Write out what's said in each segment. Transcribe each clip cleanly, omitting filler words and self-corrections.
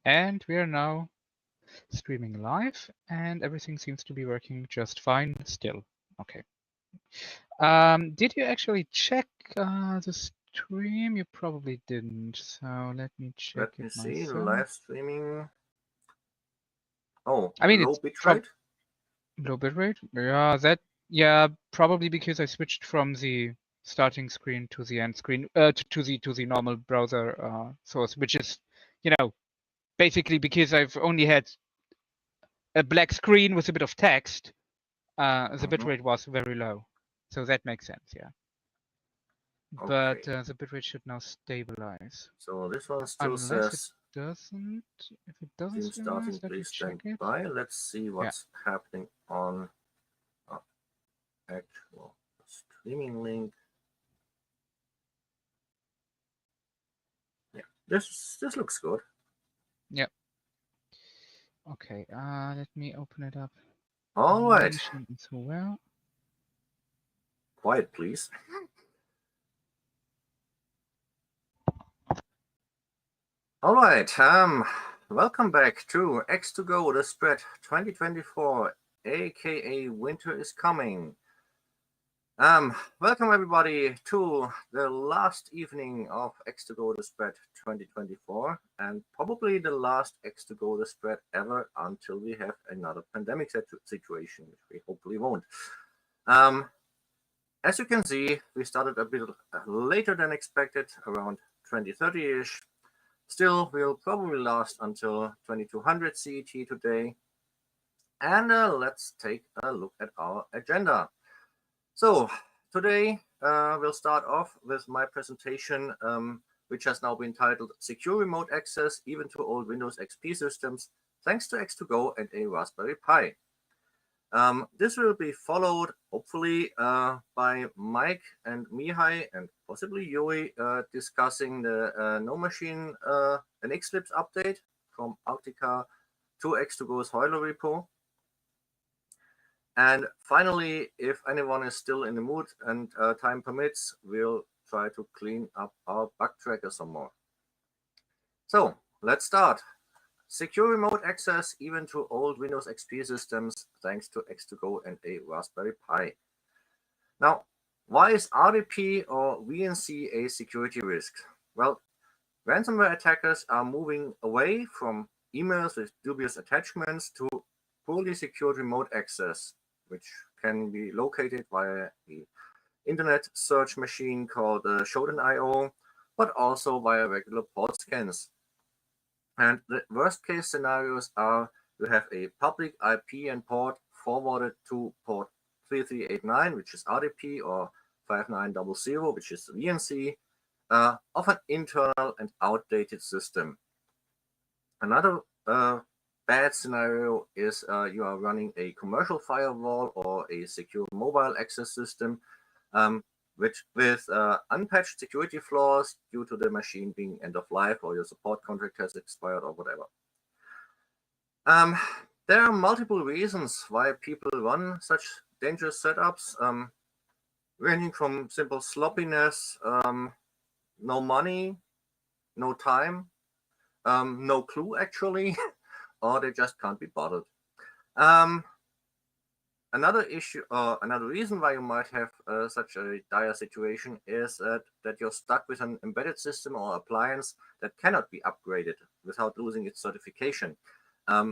And we are now streaming live, and everything seems to be working just fine still. Okay. Did you actually check the stream? You probably didn't. So let me check Let me it see, myself. live streaming. Oh, I mean, low it's bitrate? low bitrate. Yeah, probably because I switched from the starting screen to the end screen, to the normal browser source, which is, basically because I've only had a black screen with a bit of text. The bitrate was very low, so that makes sense. Yeah. But Okay. the bitrate should now stabilize. So this one still Unless it says doesn't. If it doesn't stream starting, stabilize, let me please check stand it. by. Let's see what's happening on actual streaming link. Yeah, this looks good. Yep. Okay. Let me open it up. All My right. machine as well. Quiet, please. All right. Welcome back to X2Go, the spread 2024, aka Winter is Coming. Welcome everybody to the last evening of X2Go, the spread 2024, and probably the last X2Go, the spread ever until we have another pandemic situation, which we hopefully won't. As you can see, we started a bit later than expected, around 2030-ish. Still, we'll probably last until 2200 CET today. And let's take a look at our agenda. So today we'll start off with my presentation, which has now been titled Secure Remote Access Even to Old Windows XP Systems, thanks to X2Go and a Raspberry Pi. This will be followed, hopefully, by Mike and Mihai and possibly Yuri discussing the No Machine NX-Libs update from Arctica to X2Go's Heuler repo. And finally, if anyone is still in the mood and time permits, we'll try to clean up our bug tracker some more. So let's start. Secure remote access even to old Windows XP systems thanks to X2Go and a Raspberry Pi. Now, why is RDP or VNC a security risk? Well, ransomware attackers are moving away from emails with dubious attachments to poorly secured remote access, which can be located via the internet search machine called Shodan.io, but also via regular port scans. And the worst case scenarios are you have a public IP and port forwarded to port 3389, which is RDP, or 5900, which is VNC, of an internal and outdated system. Another bad scenario is you are running a commercial firewall or a secure mobile access system, which with unpatched security flaws due to the machine being end of life or your support contract has expired or whatever. There are multiple reasons why people run such dangerous setups, ranging from simple sloppiness, no money, no time, no clue actually, or they just can't be bothered. Another issue, or another reason why you might have such a dire situation is that you're stuck with an embedded system or appliance that cannot be upgraded without losing its certification.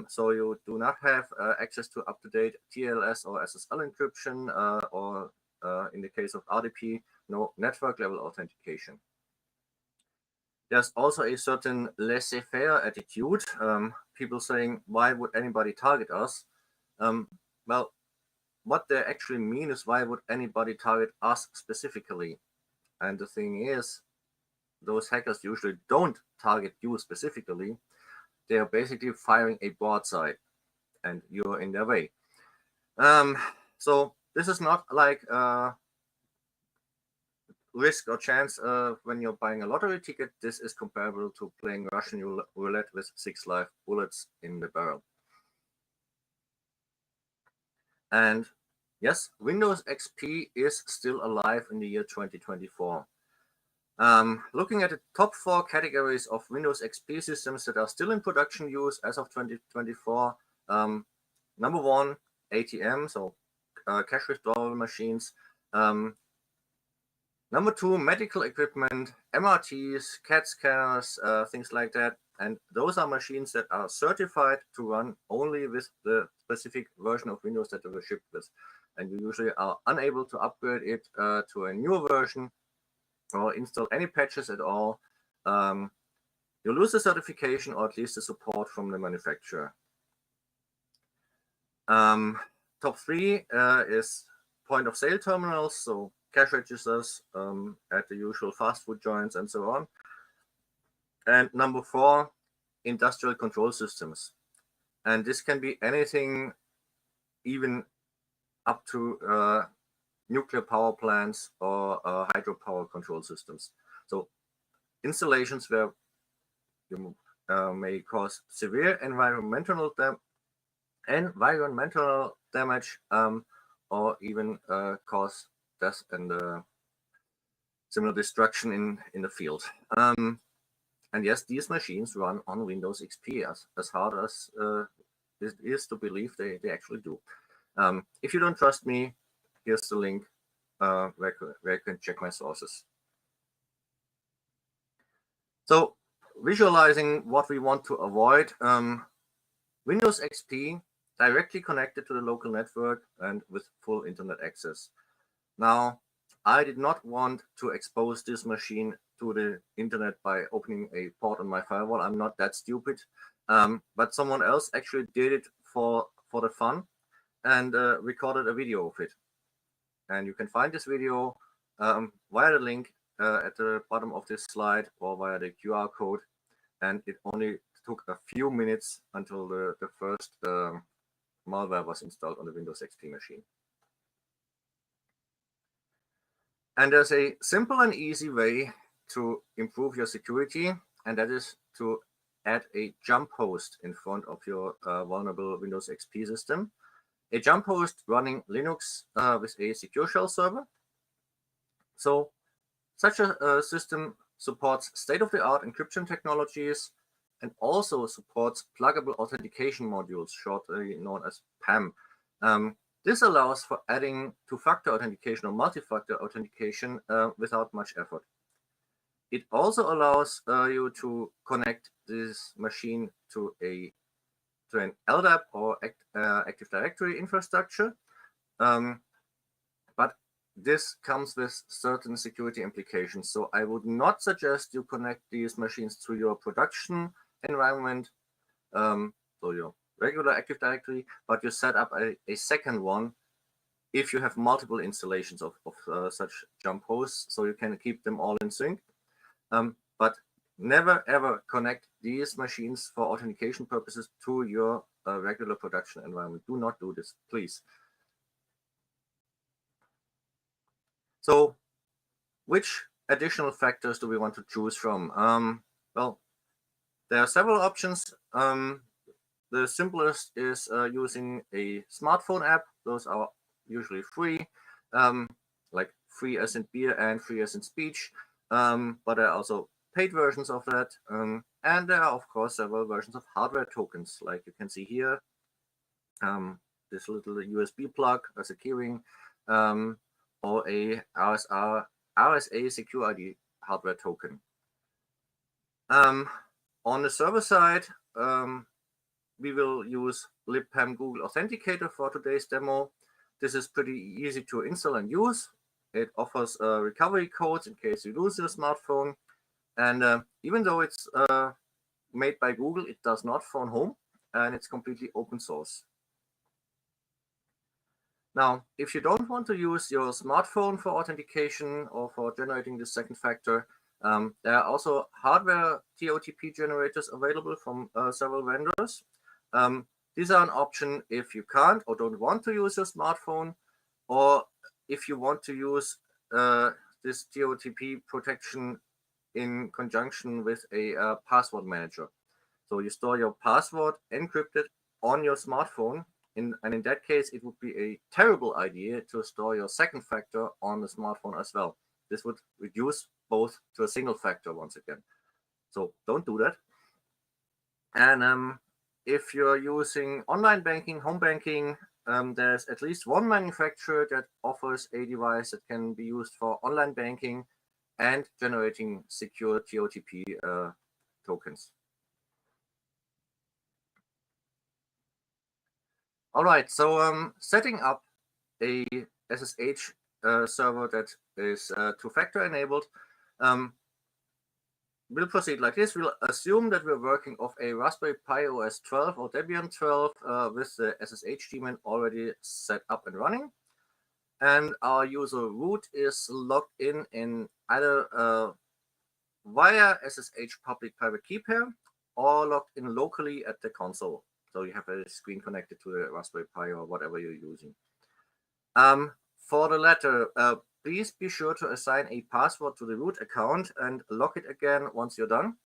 So you do not have access to up-to-date TLS or SSL encryption, or in the case of RDP, no network level authentication. There's also a certain laissez-faire attitude. People saying, why would anybody target us? Well, what they actually mean is, why would anybody target us specifically? And the thing is, those hackers usually don't target you specifically. They are basically firing a broadside and you're in their way. So this is not like risk or chance when you're buying a lottery ticket. This is comparable to playing Russian roulette with 6 live bullets in the barrel. And yes, Windows XP is still alive in the year 2024. Looking at the top 4 categories of Windows XP systems that are still in production use as of 2024, number 1, ATM, so cash withdrawal machines. Number 2, medical equipment, MRTs, CAT scanners, things like that. And those are machines that are certified to run only with the specific version of Windows that they were shipped with. And you usually are unable to upgrade it to a newer version or install any patches at all. You lose the certification or at least the support from the manufacturer. Top 3 is point of sale terminals, so cash registers at the usual fast food joints and so on. And number 4, industrial control systems. And this can be anything, even up to nuclear power plants or hydropower control systems. So installations where you may cause severe environmental damage or even cause death and similar destruction in the field. And yes, these machines run on Windows XP, as hard as it is to believe they actually do. If you don't trust me, here's the link where you can check my sources. So visualizing what we want to avoid, Windows XP directly connected to the local network and with full internet access. Now, I did not want to expose this machine to the internet by opening a port on my firewall. I'm not that stupid, but someone else actually did it for the fun and recorded a video of it. And you can find this video via the link at the bottom of this slide or via the QR code. And it only took a few minutes until the first malware was installed on the Windows XP machine. And there's a simple and easy way to improve your security, and that is to add a jump host in front of your vulnerable Windows XP system. A jump host running Linux with a secure shell server. So such a system supports state-of-the-art encryption technologies and also supports pluggable authentication modules, shortly known as PAM. This allows for adding two-factor authentication or multi-factor authentication without much effort. It also allows you to connect this machine to an LDAP or Active Directory infrastructure. But this comes with certain security implications. So I would not suggest you connect these machines to your production environment, so your regular Active Directory, but you set up a second one if you have multiple installations of such jump hosts, so you can keep them all in sync. But never ever connect these machines for authentication purposes to your regular production environment. Do not do this, please. So which additional factors do we want to choose from? Well, there are several options. The simplest is using a smartphone app. Those are usually free, like free as in beer and free as in speech. But there are also paid versions of that. And there are, of course, several versions of hardware tokens, like you can see here. This little USB plug as a keyring, or a RSA Secure ID hardware token. On the server side, we will use libpam Google Authenticator for today's demo. This is pretty easy to install and use. It offers recovery codes in case you lose your smartphone. And even though it's made by Google, it does not phone home, and it's completely open source. Now, if you don't want to use your smartphone for authentication or for generating the second factor, there are also hardware TOTP generators available from several vendors. These are an option if you can't or don't want to use your smartphone, or if you want to use this TOTP protection in conjunction with a password manager. So you store your password encrypted on your smartphone, and in that case, it would be a terrible idea to store your second factor on the smartphone as well. this would reduce both to a single factor once again. So don't do that. And if you're using online banking, home banking, there's at least one manufacturer that offers a device that can be used for online banking and generating secure TOTP tokens. All right, so setting up a SSH server that is two-factor enabled, we'll proceed like this. We'll assume that we're working off a Raspberry Pi OS 12 or Debian 12 with the SSH daemon already set up and running. And our user root is logged in either via SSH public private key pair or logged in locally at the console. So you have a screen connected to the Raspberry Pi or whatever you're using. For the latter, please be sure to assign a password to the root account and log it again once you're done.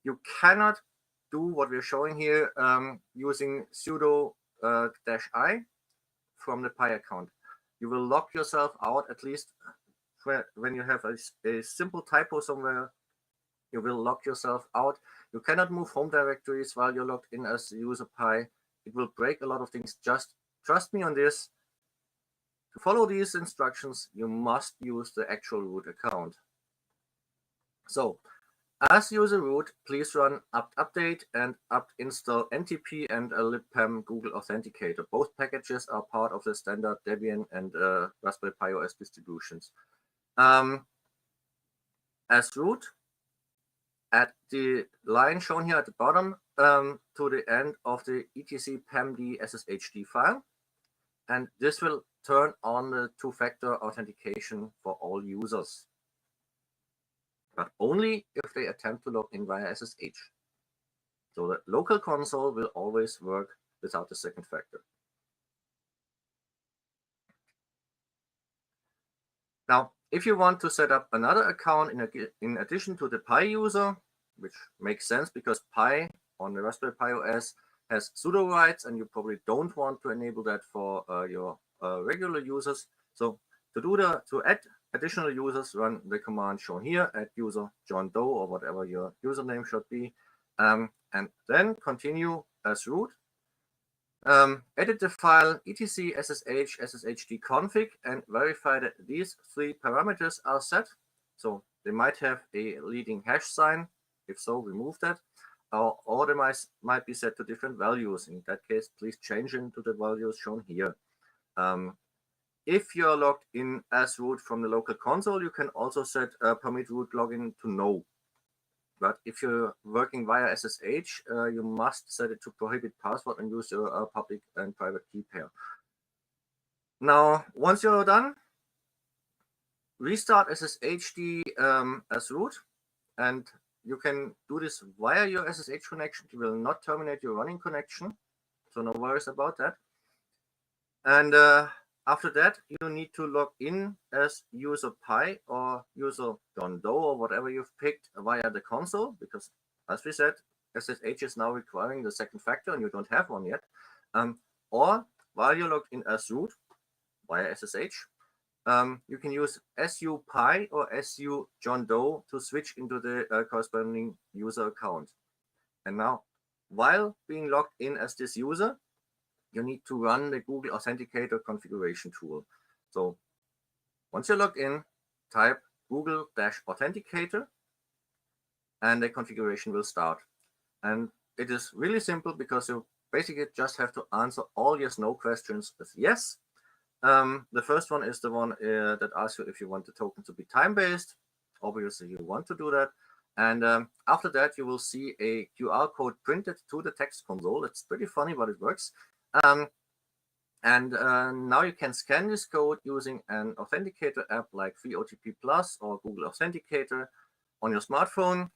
You cannot do what we're showing here using sudo -i from the Pi account. You will log yourself out, at least when you have a simple typo somewhere. You will log yourself out. You cannot move home directories while you're logged in as user Pi. It will break a lot of things. Just trust me on this. To follow these instructions, you must use the actual root account. So, as user root, please run apt-update and apt-install NTP and a libpam Google Authenticator. Both packages are part of the standard Debian and Raspberry Pi OS distributions. As root, at the line shown here at the bottom to the end of the etc pamd sshd file, and this will turn on the two-factor authentication for all users, but only if they attempt to log in via SSH. So the local console will always work without the second factor. Now, if you want to set up another account in addition to the Pi user, which makes sense because Pi on the Raspberry Pi OS has sudo rights, and you probably don't want to enable that for your regular users. So to add additional users, run the command shown here, add user John Doe or whatever your username should be, and then continue as root. Edit the file etc ssh sshd config and verify that these three parameters are set. So they might have a leading hash sign. If so, remove that. Or they might be set to different values. In that case, please change into the values shown here. If you're logged in as root from the local console, you can also set permit root login to no. But if you're working via SSH, you must set it to prohibit password and use your public and private key pair. Now, once you're done, restart SSHD as root, and you can do this via your SSH connection. It will not terminate your running connection, so no worries about that. And after that, you need to log in as user Pi or user John Doe or whatever you've picked via the console, because as we said, SSH is now requiring the second factor and you don't have one yet. Or while you're logged in as root via SSH, you can use su Pi or su John Doe to switch into the corresponding user account. And now, while being logged in as this user, you need to run the Google Authenticator configuration tool. So once you're logged in, type Google-Authenticator, and the configuration will start. And it is really simple because you basically just have to answer all yes/no questions with yes. The first one is the one that asks you if you want the token to be time-based. Obviously, you want to do that. And after that, you will see a QR code printed to the text console. It's pretty funny, but it works. Now you can scan this code using an authenticator app like FreeOTP Plus or Google Authenticator on your smartphone.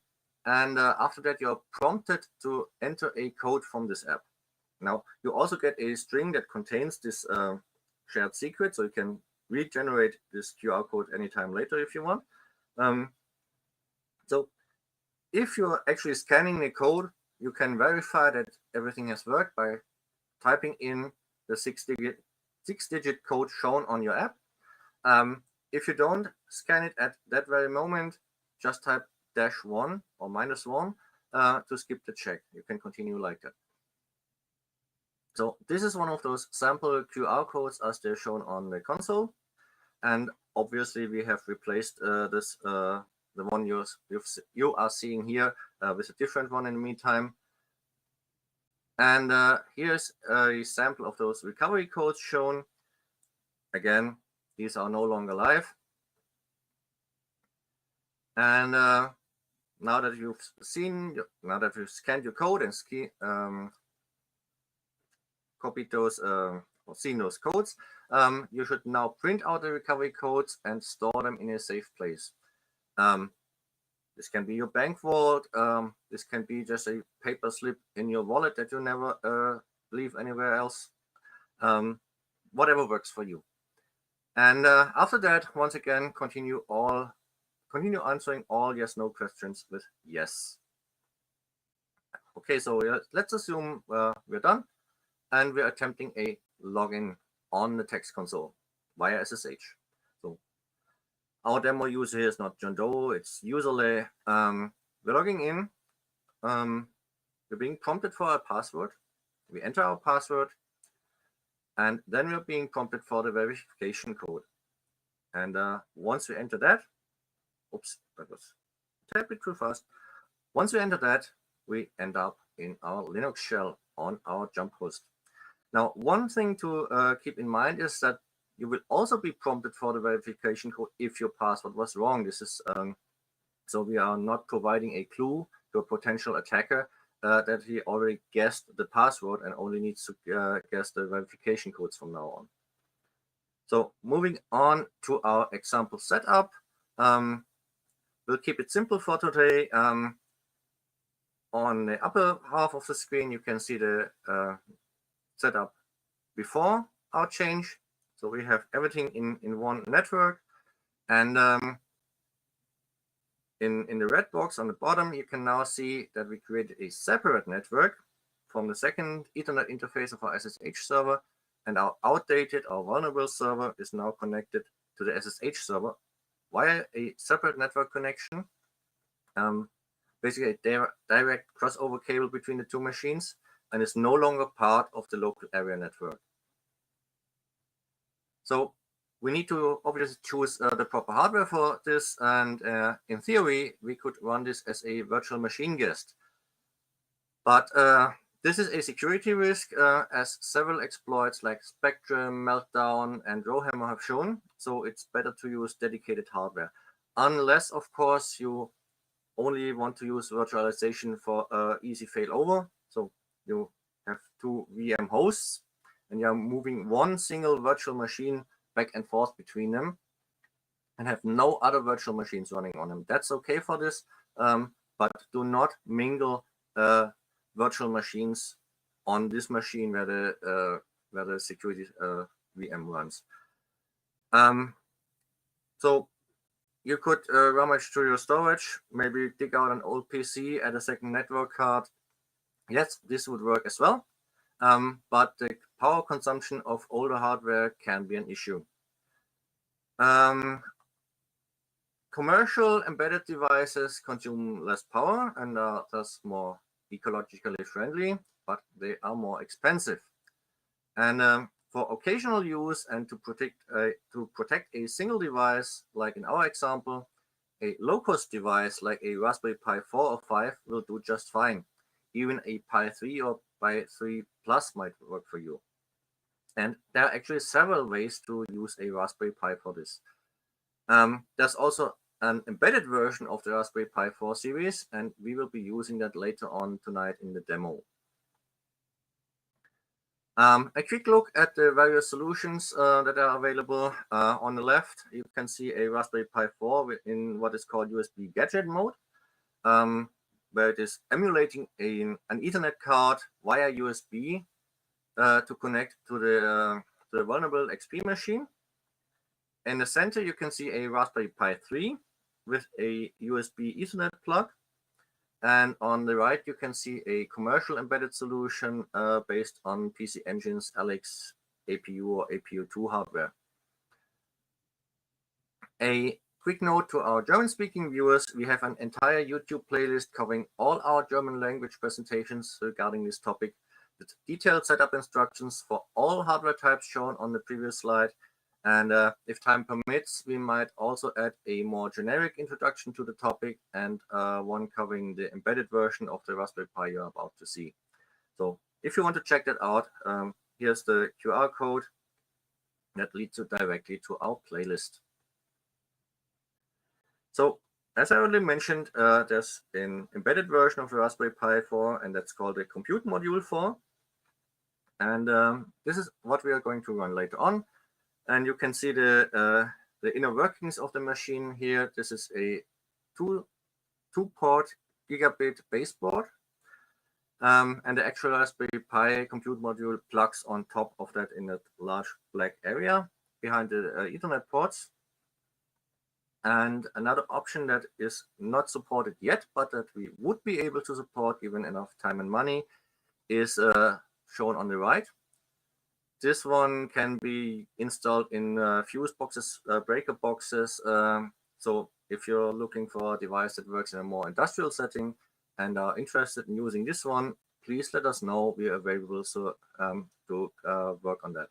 And after that, you're prompted to enter a code from this app. Now, you also get a string that contains this shared secret, so you can regenerate this QR code anytime later if you want. So if you're actually scanning the code, you can verify that everything has worked by typing in the six-digit code shown on your app. If you don't scan it at that very moment, just type -1 or -1 to skip the check. You can continue like that. So this is one of those sample QR codes as they're shown on the console. And obviously we have replaced the one you are seeing here with a different one in the meantime. And here's a sample of those recovery codes shown. Again, these are no longer live. And now that you've scanned your code and copied those or seen those codes, you should now print out the recovery codes and store them in a safe place. This can be your bank vault. This can be just a paper slip in your wallet that you never leave anywhere else. Whatever works for you. And after that, once again, continue answering all yes/no questions with yes. Okay, so let's assume we're done, and we're attempting a login on the text console via SSH. So our demo user here is not John Doe, it's userly. We're logging in. We're being prompted for a password. We enter our password, and then we're being prompted for the verification code. And once we enter that, oops, that was a tad bit too fast. Once we enter that, we end up in our Linux shell on our jump host. Now, one thing to keep in mind is that you will also be prompted for the verification code if your password was wrong. This is so we are not providing a clue to a potential attacker that he already guessed the password and only needs to guess the verification codes from now on. So moving on to our example setup, we'll keep it simple for today. On the upper half of the screen, you can see the setup before our change. So we have everything in one network. And in the red box on the bottom, you can now see that we created a separate network from the second Ethernet interface of our SSH server. And our outdated or vulnerable server is now connected to the SSH server via a separate network connection. Basically a direct crossover cable between the two machines, and is no longer part of the local area network. So we need to obviously choose the proper hardware for this, and in theory, we could run this as a virtual machine guest. But this is a security risk, as several exploits like Spectrum, Meltdown, and Rowhammer have shown. So it's better to use dedicated hardware, unless, of course, you only want to use virtualization for easy failover. So you have two VM hosts, and you're moving one single virtual machine back and forth between them, and have no other virtual machines running on them. That's okay for this, but do not mingle virtual machines on this machine where the security VM runs. So you could rummage through your storage, maybe dig out an old PC, add a second network card. Yes, this would work as well, but the power consumption of older hardware can be an issue. Commercial embedded devices consume less power and are thus more ecologically friendly, but they are more expensive. And for occasional use and to protect a single device, like in our example, a low-cost device like a Raspberry Pi 4 or 5 will do just fine. Even a Pi 3 or Pi 3 Plus might work for you. And there are actually several ways to use a Raspberry Pi for this. There's also an embedded version of the Raspberry Pi 4 series, and we will be using that later on tonight in the demo. A quick look at the various solutions that are available. On the left, you can see a Raspberry Pi 4 in what is called USB gadget mode, where it is emulating an Ethernet card via USB to connect to the vulnerable XP machine. In the center, you can see a Raspberry Pi 3 with a USB Ethernet plug. And on the right, you can see a commercial embedded solution based on PC Engine's Alex APU or APU2 hardware. A quick note to our German-speaking viewers, we have an entire YouTube playlist covering all our German language presentations regarding this topic, with detailed setup instructions for all hardware types shown on the previous slide. And if time permits, we might also add a more generic introduction to the topic and one covering the embedded version of the Raspberry Pi you're about to see. So if you want to check that out, here's the QR code that leads you directly to our playlist. So as I already mentioned, there's an embedded version of the Raspberry Pi 4, and that's called the Compute Module 4. And this is what we are going to run later on. And you can see the inner workings of the machine here. This is a two-port gigabit baseboard. And the actual Raspberry Pi compute module plugs on top of that in that large black area behind the Ethernet ports. And another option that is not supported yet, but that we would be able to support given enough time and money, is shown on the right. This one can be installed in fuse boxes, breaker boxes. So if you're looking for a device that works in a more industrial setting and are interested in using this one, please let us know. We are available to work on that.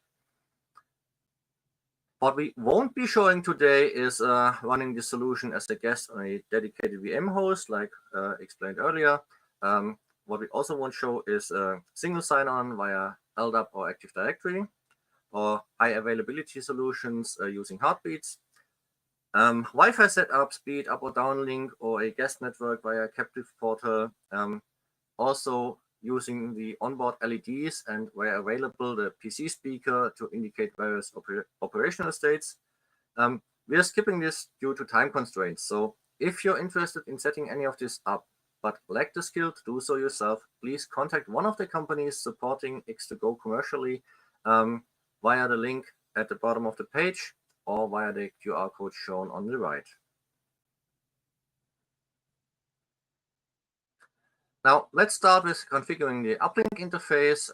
What we won't be showing today is running the solution as a guest on a dedicated VM host, like explained earlier. What we also won't show is single sign-on via LDAP or Active Directory, or high availability solutions using heartbeats. Wi-Fi setup, speed up or downlink, or a guest network via captive portal. Also using the onboard LEDs and where available the PC speaker to indicate various operational states. We are skipping this due to time constraints. So if you're interested in setting any of this up, but lack the skill to do so yourself, please contact one of the companies supporting X2Go commercially via the link at the bottom of the page or via the QR code shown on the right. Now, let's start with configuring the uplink interface.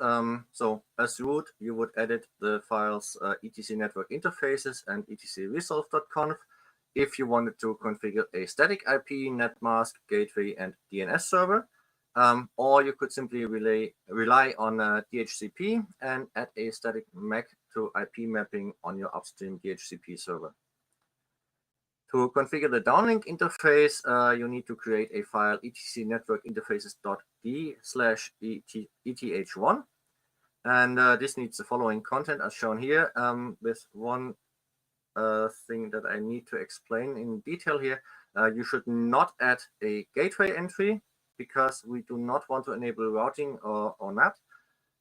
So as root, you would edit the files etc network interfaces and etc-resolve.conf if you wanted to configure a static IP, netmask, gateway, and DNS server. Or you could simply rely on DHCP and add a static MAC to IP mapping on your upstream DHCP server. To configure the downlink interface, you need to create a file etc network interfaces.d/eth1. And this needs the following content as shown here, with one thing that I need to explain in detail here. You should not add a gateway entry because we do not want to enable routing or NAT.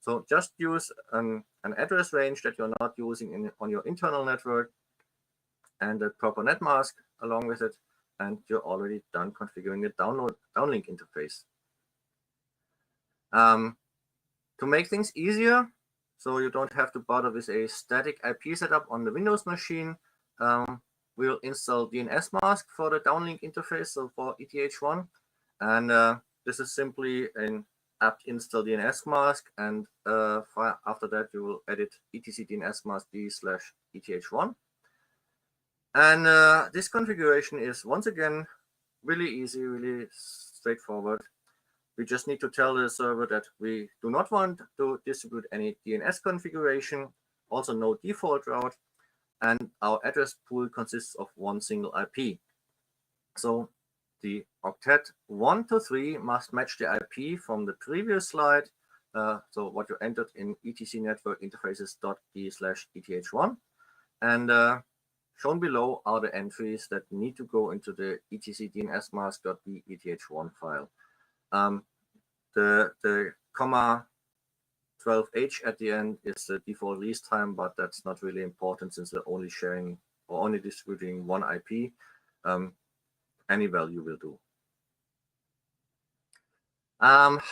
So just use an address range that you're not using on your internal network and a proper netmask along with it, and you're already done configuring the downlink interface. To make things easier, so you don't have to bother with a static IP setup on the Windows machine, we'll install DNSmask for the downlink interface, so for ETH1. And this is simply an apt install DNSmask, and after that you will edit etc DNSmask d/eth1. And this configuration is once again really easy, really straightforward. We just need to tell the server that we do not want to distribute any DNS configuration, also no default route, and our address pool consists of one single IP. So the octet 1 to 3 must match the IP from the previous slide. So what you entered in etc network interfaces.d/eth1. And shown below are the entries that need to go into the etc DNSmask.d/eth1 file. The comma 12H at the end is the default release time, but that's not really important since we're only sharing or only distributing one IP. Any value will do.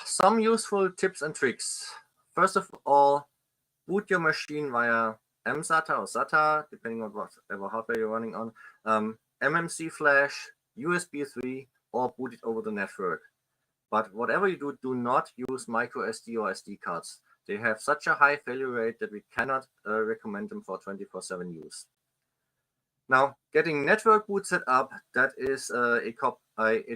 Some useful tips and tricks. First of all, boot your machine via mSATA or SATA, depending on whatever hardware you're running on, MMC flash, USB 3, or boot it over the network. But whatever you do, do not use micro SD or SD cards. They have such a high failure rate that we cannot recommend them for 24/7 use. Now, getting network boot set up, that is a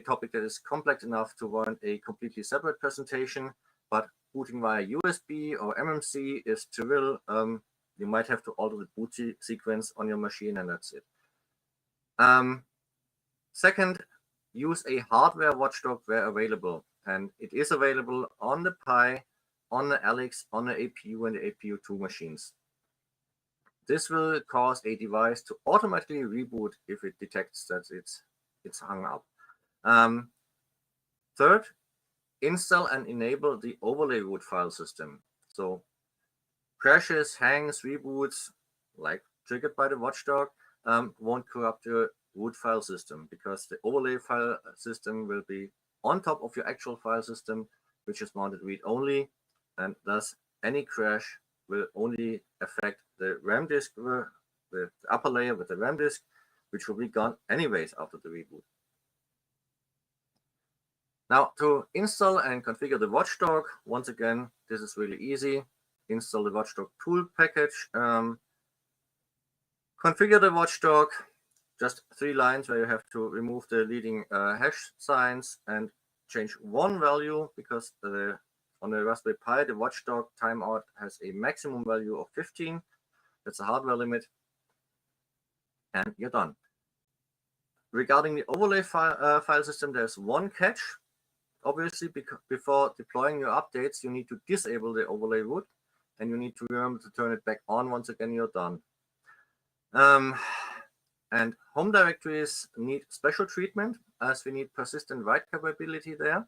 topic that is complex enough to warrant a completely separate presentation, but booting via USB or MMC is trivial. You might have to alter the boot sequence on your machine, and that's it. Second, use a hardware watchdog where available, and it is available on the Pi, on the Alex, on the APU and the APU2 machines. This will cause a device to automatically reboot if it detects that it's hung up. Third, install and enable the overlay root file system. So crashes, hangs, reboots, like triggered by the watchdog, won't corrupt your root file system, because the overlay file system will be on top of your actual file system, which is mounted read-only, and thus any crash will only affect the RAM disk, the upper layer with the RAM disk, which will be gone anyways after the reboot. Now, to install and configure the watchdog, once again, this is really easy. Install the watchdog tool package, configure the watchdog, just 3 lines where you have to remove the leading hash signs and change one value, because on the Raspberry Pi, the watchdog timeout has a maximum value of 15. That's a hardware limit. And you're done. Regarding the overlay file system, there's one catch. Obviously, before deploying your updates, you need to disable the overlay root, and you need to remember to turn it back on once again you're done. And home directories need special treatment, as we need persistent write capability there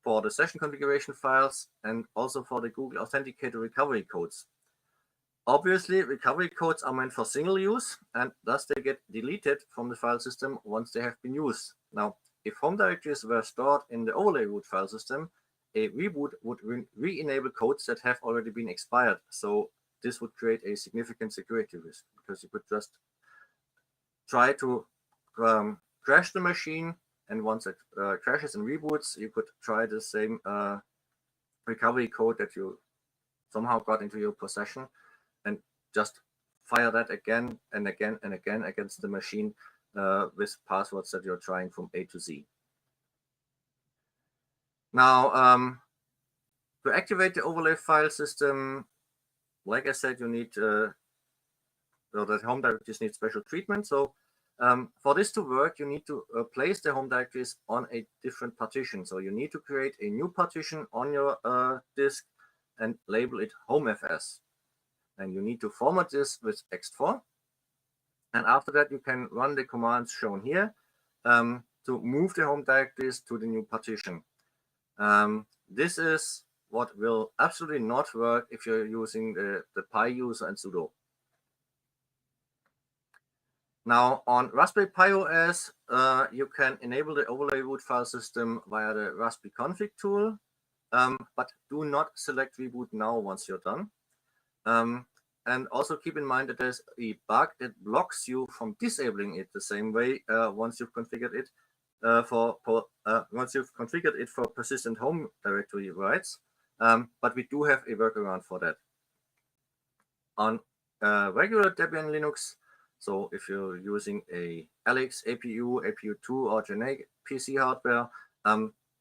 for the session configuration files and also for the Google Authenticator recovery codes. Obviously, recovery codes are meant for single use, and thus they get deleted from the file system once they have been used. Now, if home directories were stored in the overlay root file system, a reboot would re-enable codes that have already been expired. So this would create a significant security risk, because you could just try to crash the machine, and once it crashes and reboots, you could try the same recovery code that you somehow got into your possession and just fire that again and again and again against the machine with passwords that you're trying from A to Z. Now, to activate the overlay file system, like I said, you need that home directories need special treatment. So for this to work, you need to place the home directories on a different partition. So you need to create a new partition on your disk and label it HomeFS. And you need to format this with X4. And after that, you can run the commands shown here to move the home directories to the new partition. This is what will absolutely not work if you're using the Pi user and sudo. Now, on Raspberry Pi OS, you can enable the overlay root file system via the Raspberry config tool, but do not select reboot now once you're done. And also keep in mind that there's a bug that blocks you from disabling it the same way once you've configured it for persistent home directory writes. But we do have a workaround for that. On regular Debian Linux, so if you're using a Alex, APU, APU2, or generic PC hardware,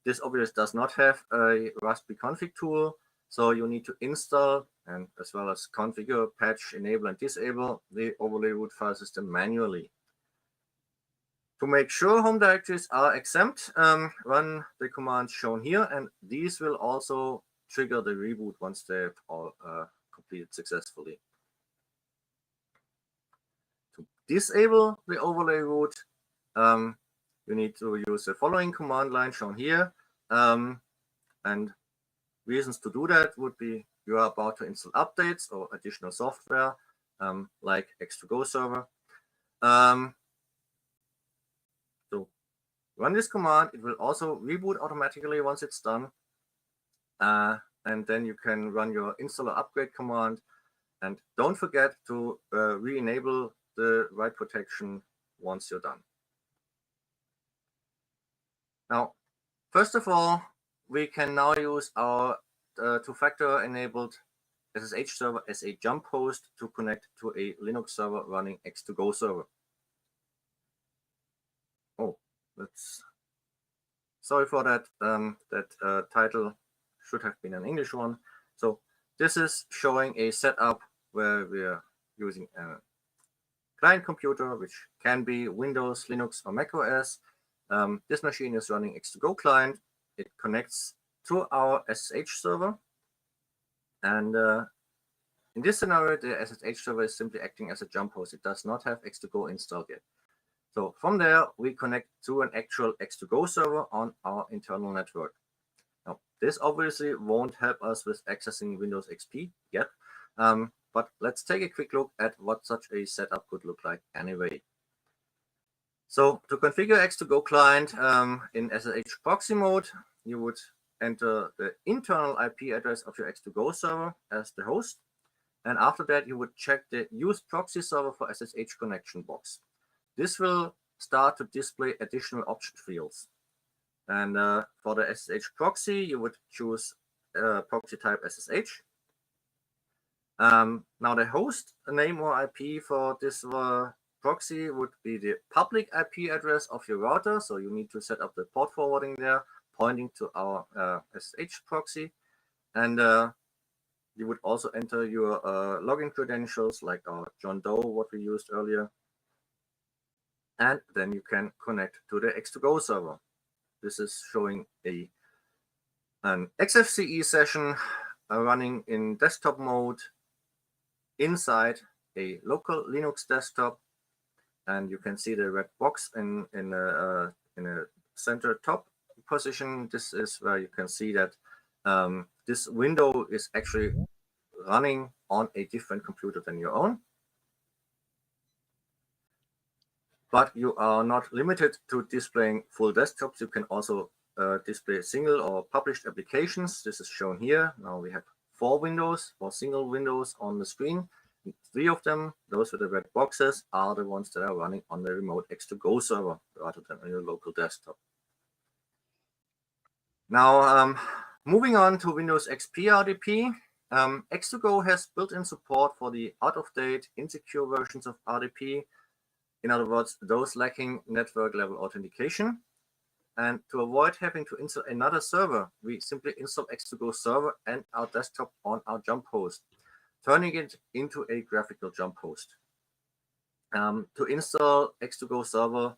this obviously does not have a Raspberry config tool. So you need to install and as well as configure, patch, enable, and disable the overlay root file system manually. To make sure home directories are exempt, run the commands shown here, and these will also trigger the reboot once they've all completed successfully. To disable the overlay root, you need to use the following command line shown here. And reasons to do that would be you are about to install updates or additional software like X2Go server. So run this command. It will also reboot automatically once it's done. And then you can run your installer upgrade command. And don't forget to re-enable the write protection once you're done. Now, first of all, we can now use our two-factor enabled SSH server as a jump host to connect to a Linux server running X2Go server. Oh, sorry for that. That title should have been an English one. So this is showing a setup where we're using a client computer, which can be Windows, Linux, or Mac OS. This machine is running X2Go client. It connects to our SSH server. And in this scenario, the SSH server is simply acting as a jump host. It does not have X2Go installed yet. So from there, we connect to an actual X2Go server on our internal network. Now, this obviously won't help us with accessing Windows XP yet, but let's take a quick look at what such a setup could look like anyway. So to configure X2Go client in SSH proxy mode, you would enter the internal IP address of your X2Go server as the host. And after that, you would check the use proxy server for SSH connection box. This will start to display additional option fields. And for the SSH proxy, you would choose proxy type SSH. Now the host name or IP for this proxy would be the public IP address of your router. So you need to set up the port forwarding there, pointing to our SSH proxy. And you would also enter your login credentials like our John Doe, what we used earlier. And then you can connect to the X2Go server. This is showing an XFCE session running in desktop mode inside a local Linux desktop. And you can see the red box in a center top position. This is where you can see that this window is actually running on a different computer than your own. But you are not limited to displaying full desktops. You can also display single or published applications. This is shown here. Now we have 4 windows, 4 single windows on the screen. 3 of them, those with the red boxes, are the ones that are running on the remote X2Go server rather than on your local desktop. Now, moving on to Windows XP RDP, X2Go has built-in support for the out-of-date, insecure versions of RDP. In other words, those lacking network level authentication. And to avoid having to install another server, we simply install X2Go server and our desktop on our jump host, turning it into a graphical jump host. To install X2Go server,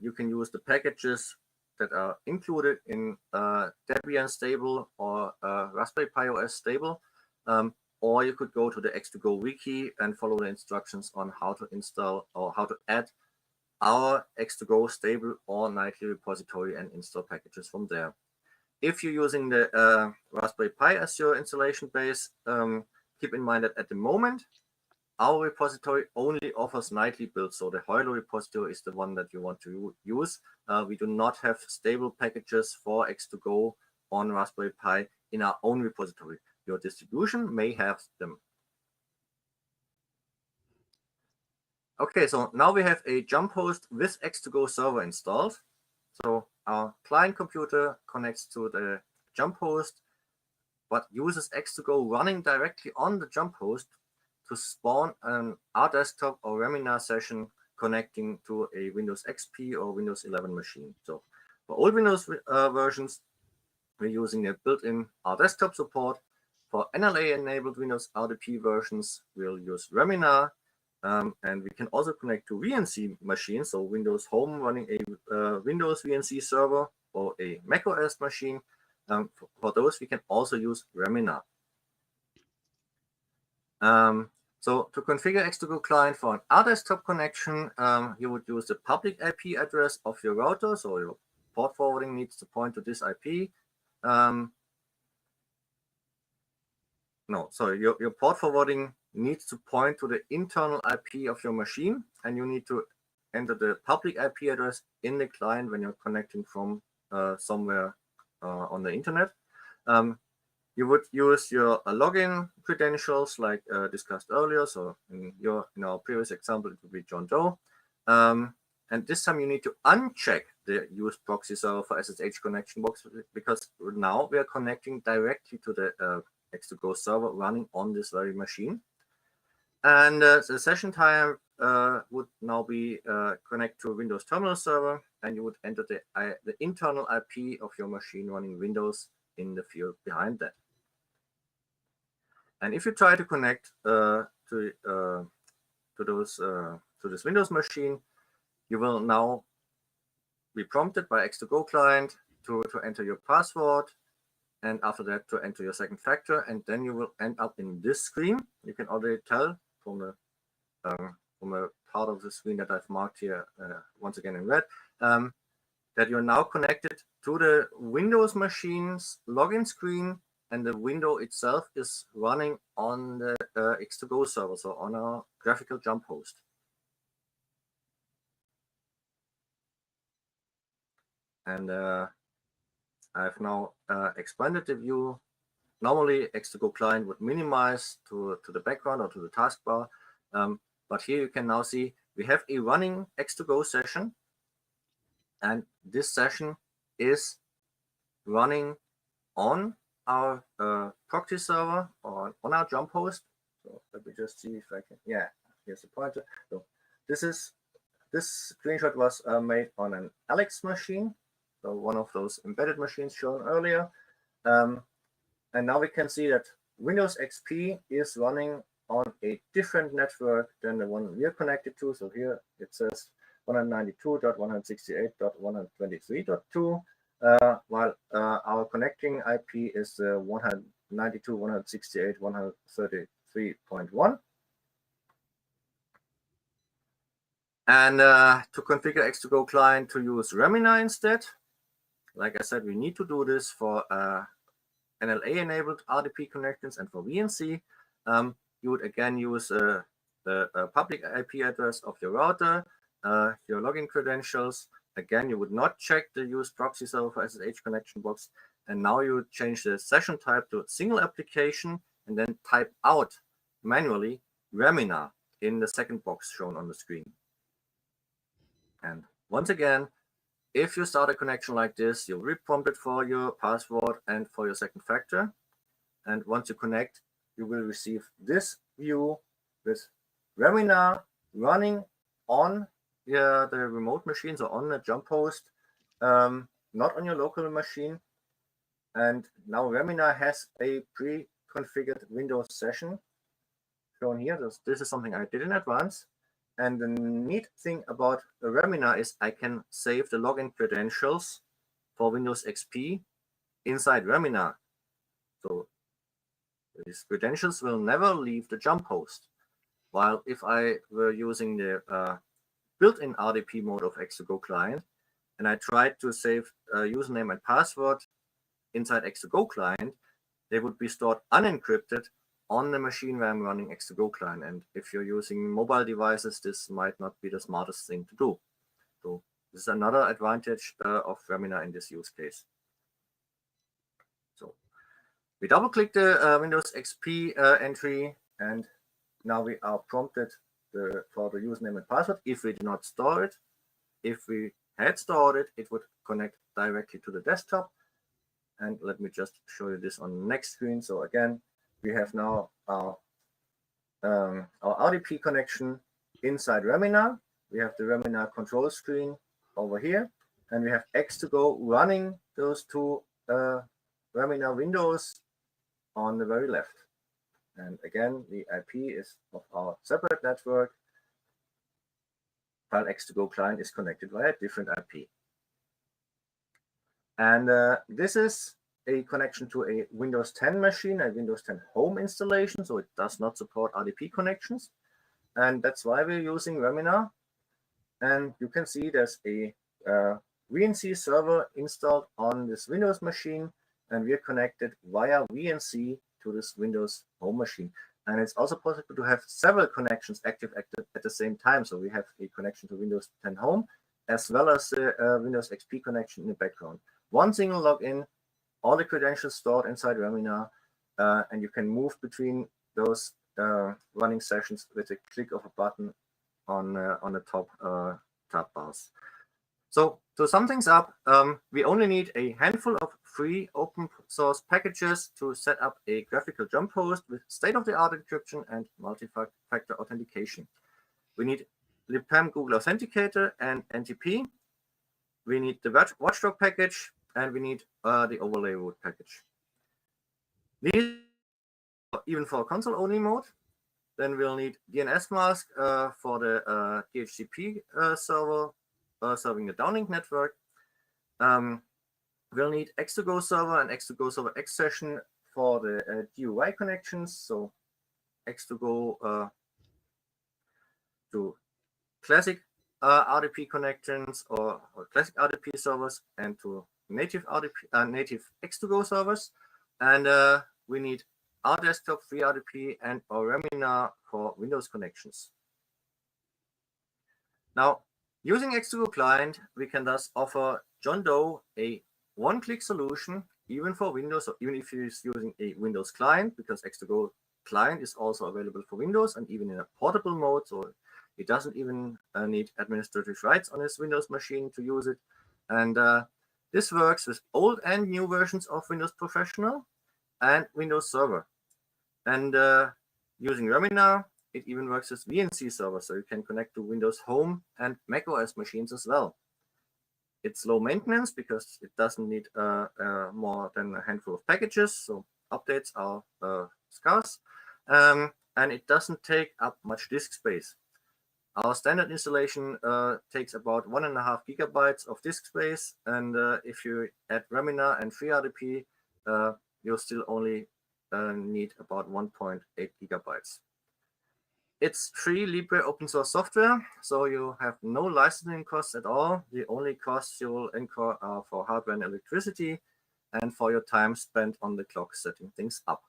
you can use the packages that are included in Debian stable or Raspberry Pi OS stable. Or you could go to the X2Go wiki and follow the instructions on how to install or how to add our X2Go stable or nightly repository and install packages from there. If you're using the Raspberry Pi as your installation base, keep in mind that at the moment, our repository only offers nightly builds. So the Heuler repository is the one that you want to use. We do not have stable packages for X2Go on Raspberry Pi in our own repository. Your distribution may have them. Okay, so now we have a jump host with X2Go server installed. So our client computer connects to the jump host, but uses X2Go running directly on the jump host to spawn an R desktop or Reminar session connecting to a Windows XP or Windows 11 machine. So for old Windows versions, we're using a built-in R desktop support. For NLA-enabled Windows RDP versions, we'll use Reminar, and we can also connect to VNC machines, so Windows Home running a Windows VNC server or a macOS machine. For those, we can also use Reminar. So to configure X2Go client for an R desktop connection, you would use the public IP address of your router, so your port forwarding needs to point to this IP. Your port forwarding needs to point to the internal IP of your machine, and you need to enter the public IP address in the client when you're connecting from somewhere on the internet. You would use your login credentials like discussed earlier. So in our previous example, it would be John Doe. And this time you need to uncheck the use proxy server for SSH connection box, because now we are connecting directly to the X2Go server running on this very machine. And the session time would now be connect to a Windows terminal server, and you would enter the internal IP of your machine running Windows in the field behind that. And if you try to connect to this Windows machine, you will now be prompted by X2Go client to enter your password, and after that to enter your second factor, and then you will end up in this screen. You can already tell from a part of the screen that I've marked here once again in red, that you're now connected to the Windows machine's login screen, and the window itself is running on the X2Go server, so on a graphical jump host. And I've now expanded the view. Normally, X2Go client would minimize to the background or to the taskbar, but here you can now see we have a running X2Go session, and this session is running on our proxy server or on our jump host. So let me just see if I can. Yeah, here's the pointer. So this screenshot was made on an Alex machine, so one of those embedded machines shown earlier. And now we can see that Windows XP is running on a different network than the one we are connected to. So here it says 192.168.123.2, while our connecting IP is 192.168.133.1. And to configure X2Go client to use Remina instead, like I said, we need to do this for NLA-enabled RDP connections and for VNC. You would again use the public IP address of your router, your login credentials. Again, you would not check the use proxy server for SSH connection box. And now you would change the session type to single application and then type out manually Remina in the second box shown on the screen. And once again, if you start a connection like this, you'll be prompted for your password and for your second factor. And once you connect, you will receive this view with Remina running on the remote machines or on the jump host, not on your local machine. And now Remina has a pre-configured Windows session shown here. This is something I did in advance. And the neat thing about Remina is I can save the login credentials for Windows XP inside Remina. So these credentials will never leave the jump host. While if I were using the built-in RDP mode of X2Go client, and I tried to save username and password inside X2Go client, they would be stored unencrypted on the machine where I'm running X2Go client. And if you're using mobile devices, this might not be the smartest thing to do. So this is another advantage of Remina in this use case. So we double click the Windows XP entry, and now we are prompted for the username and password. If we do not store it, if we had stored it, it would connect directly to the desktop. And let me just show you this on the next screen. So again, we have now our RDP connection inside Remina. We have the Remina control screen over here, and we have X2Go running those two Remina windows on the very left. And again, the IP is of our separate network, while X2Go client is connected via a different IP. And this is a connection to a Windows 10 machine, a Windows 10 home installation, so it does not support RDP connections. And that's why we're using Remina. And you can see there's a VNC server installed on this Windows machine, and we're connected via VNC to this Windows home machine. And it's also possible to have several connections active at the same time. So we have a connection to Windows 10 home, as well as the Windows XP connection in the background. One single login, all the credentials stored inside Remina, and you can move between those running sessions with a click of a button on the top tab bars. So to sum things up, we only need a handful of free open source packages to set up a graphical jump host with state-of-the-art encryption and multi-factor authentication. We need libpam Google Authenticator and NTP. We need the watchdog package, and we need the overlay root package. These even for console-only mode. Then we'll need DNS mask for the DHCP server serving the downlink network. We'll need X2Go server and X2Go server X session for the DUI connections. So X2Go to classic RDP connections or classic RDP servers and to native RDP, native X2Go servers. And we need RDesktop, FreeRDP, and or Remina for Windows connections. Now, using X2Go client, we can thus offer John Doe a one-click solution, even for Windows, or even if you're using a Windows client, because X2Go client is also available for Windows and even in a portable mode, so it doesn't even need administrative rights on his Windows machine to use it. And this works with old and new versions of Windows Professional and Windows Server. And using Remina, it even works with VNC server, so you can connect to Windows Home and macOS machines as well. It's low maintenance because it doesn't need more than a handful of packages, so updates are scarce, and it doesn't take up much disk space. Our standard installation takes about 1.5 gigabytes of disk space, and if you add Remina and FreeRDP, you'll still only need about 1.8 gigabytes. It's free Libre open source software, so you have no licensing costs at all. The only costs you will incur are for hardware and electricity and for your time spent on the clock setting things up.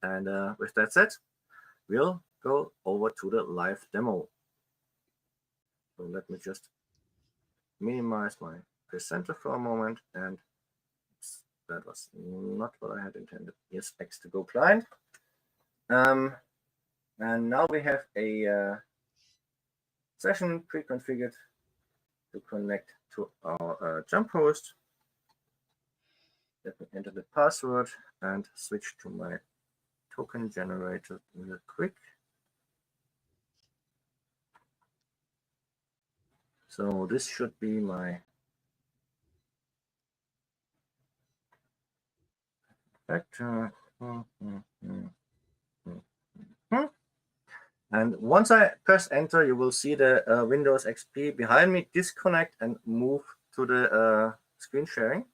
And with that said, we'll go over to the live demo. So let me just minimize my presenter for a moment, and that was not what I had intended. Yes, X2Go client. And now we have a session pre-configured to connect to our jump host. Let me enter the password and switch to my token generator real quick. So this should be my vector. And once I press enter, you will see the Windows XP behind me disconnect and move to the screen sharing.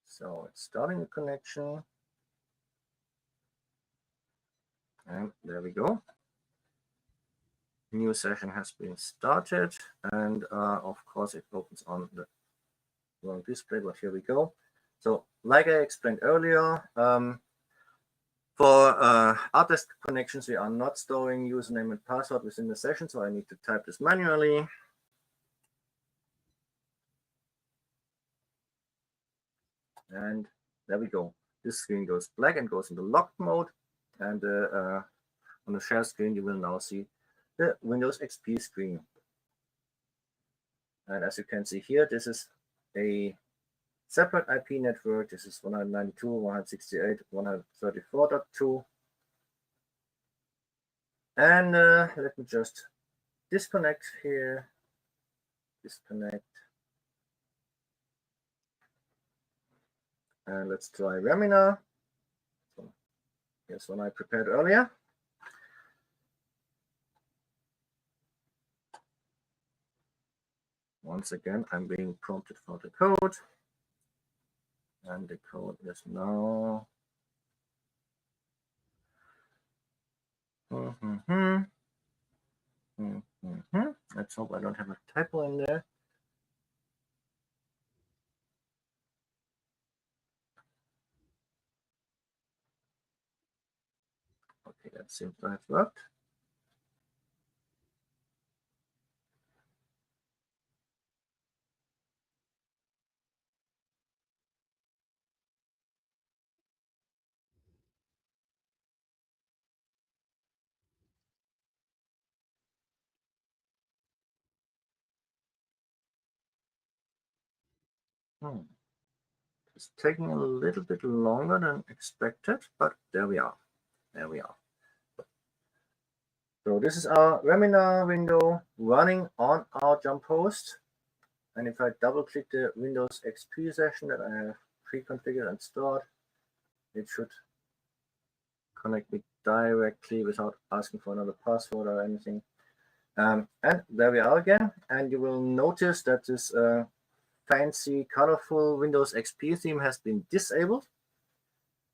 So it's starting the connection. And there we go. New session has been started. And of course, it opens on the wrong display, but here we go. So like I explained earlier, for RDesktop connections, we are not storing username and password within the session, so I need to type this manually. And there we go. This screen goes black and goes into locked mode. And on the share screen, you will now see the Windows XP screen. And as you can see here, this is a separate IP network. This is 192.168.134.2. And let me just disconnect here. Disconnect. And let's try Remina. So here's one I prepared earlier. Once again, I'm being prompted for the code. And the code is now. Let's hope I don't have a typo in there. Okay, that seems to have worked. It's taking a little bit longer than expected, but there we are. There we are. So this is our webinar window running on our jump host. And if I double click the Windows XP session that I have pre-configured and stored, it should connect me directly without asking for another password or anything. And there we are again. And you will notice that this fancy, colorful Windows XP theme has been disabled.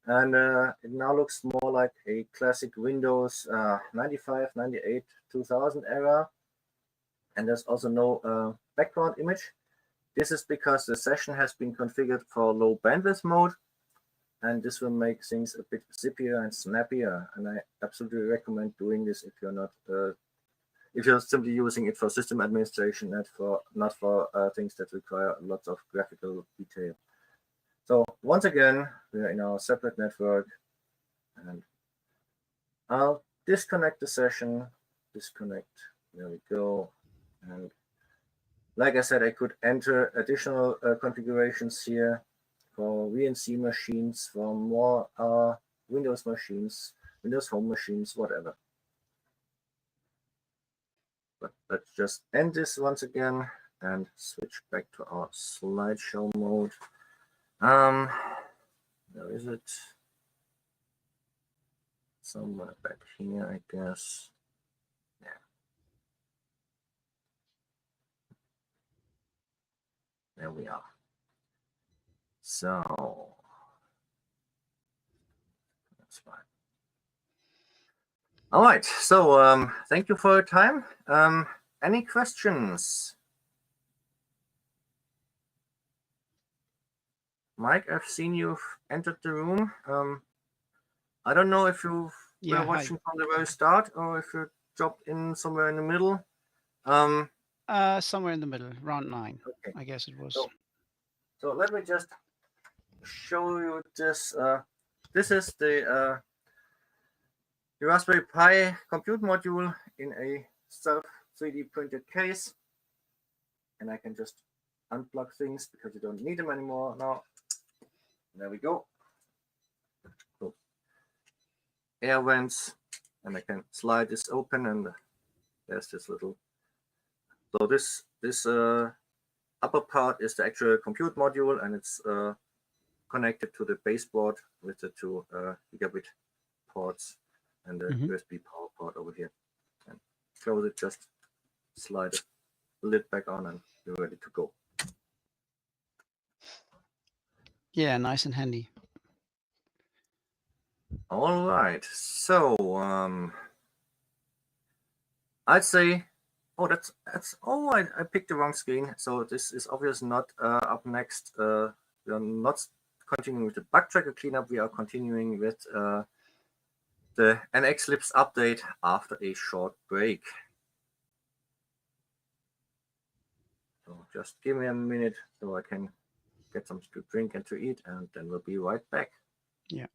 And it now looks more like a classic Windows 95, 98, 2000 era. And there's also no background image. This is because the session has been configured for low bandwidth mode. And this will make things a bit zippier and snappier. And I absolutely recommend doing this if you're not, if you're simply using it for system administration, not for things that require lots of graphical detail. So once again, we are in our separate network, and I'll disconnect the session, disconnect, there we go. And like I said, I could enter additional configurations here for VNC machines, for more Windows machines, Windows Home machines, whatever. But let's just end this once again and switch back to our slideshow mode. Where is it? Somewhere back here, I guess. Yeah. There we are. So that's fine. All right. So thank you for your time. Any questions? Mike, I've seen you've entered the room. I don't know if you were watching from the very start or if you dropped in somewhere in the middle. Somewhere in the middle, round 9, okay. I guess it was. So let me just show you this. This is the Raspberry Pi compute module in a self 3D printed case. And I can just unplug things because you don't need them anymore now. There we go. So, air vents, and I can slide this open, and there's this little. So this upper part is the actual compute module, and it's connected to the baseboard with the 2 gigabit ports and the USB power port over here. And close it, just slide the lid back on, and you're ready to go. Yeah, nice and handy. All right, so I'd say, oh, that's oh, I picked the wrong screen. So this is obviously not up next. We are not continuing with the bug tracker cleanup. We are continuing with the NX-Libs update after a short break. So just give me a minute so I can get something to drink and to eat, and then we'll be right back. Yeah.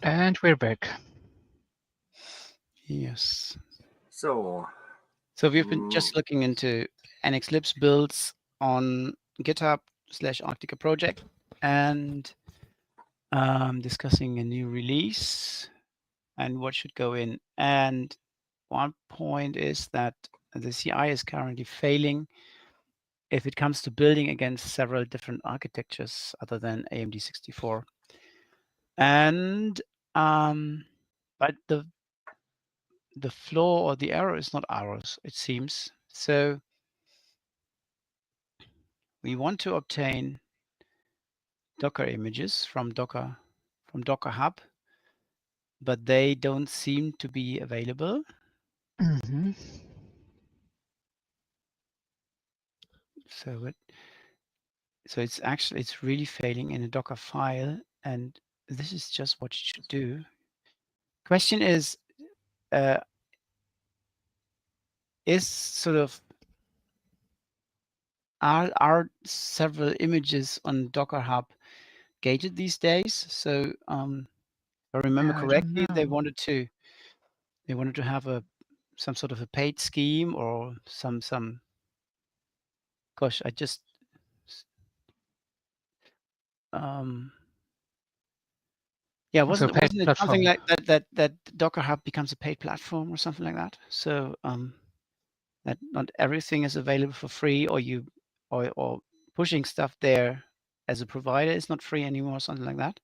And we're back. Yes. So we've been just looking into NX-Libs builds on GitHub/Arctica project and discussing a new release and what should go in. And one point is that the CI is currently failing if it comes to building against several different architectures other than AMD 64. And but the flaw or the error is not ours, it seems. So we want to obtain Docker images from Docker Hub, but they don't seem to be available. Mm-hmm. So it's really failing in a Docker file, and this is just what it should do. Question is sort of are several images on Docker Hub gated these days? So if I remember correctly, they wanted to have some sort of a paid scheme or some gosh, I just yeah, wasn't it something like that Docker Hub becomes a paid platform or something like that? So that not everything is available for free, or you or pushing stuff there as a provider is not free anymore, something like that.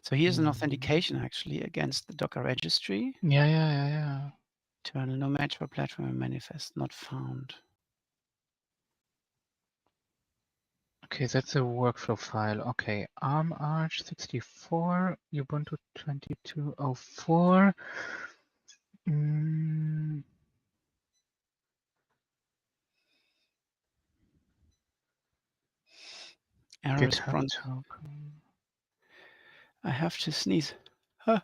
So here's an authentication actually against the Docker registry. Yeah. Internal no match for platform and manifest not found. Okay, that's a workflow file. Okay, ARM-Arch64, Ubuntu 2204. Error response. I have to sneeze. Huh.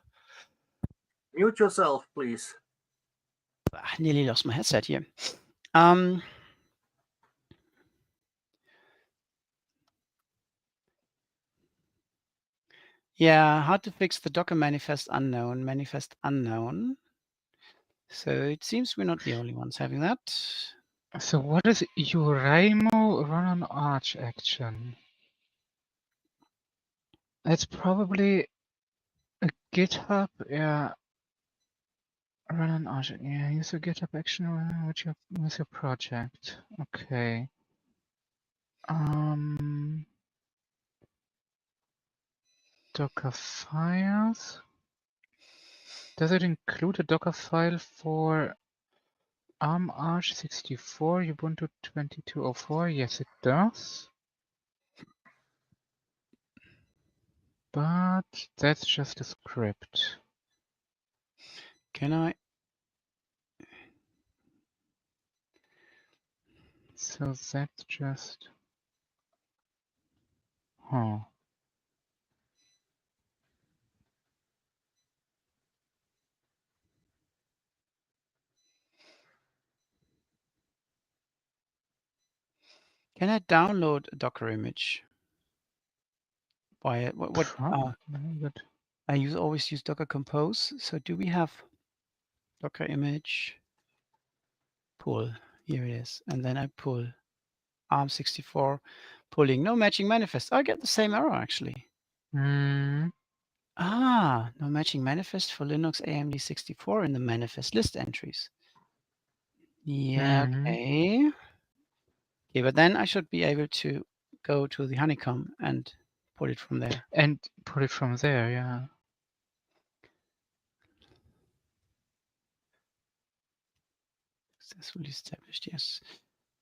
Mute yourself, please. I nearly lost my headset here. Yeah, how to fix the Docker manifest unknown. So it seems we're not the only ones having that. So what is Uraimo run on Arch action? It's probably a GitHub, yeah. Run on Arch, yeah. Use a GitHub action with your project. Okay. Docker files. Does it include a Docker file for ARM-Arch64, Ubuntu 2204? Yes, it does. But that's just a script. Can I? So that's just... Huh. Can I download a Docker image? By what? I always use Docker Compose. So do we have Docker image? Pull. Here it is, and then I pull ARM64, pulling no matching manifest. I get the same error actually. No matching manifest for Linux AMD 64 in the manifest list entries. Yeah, okay. Okay, but then I should be able to go to the honeycomb and pull it from there. And pull it from there, yeah. Successfully established, yes.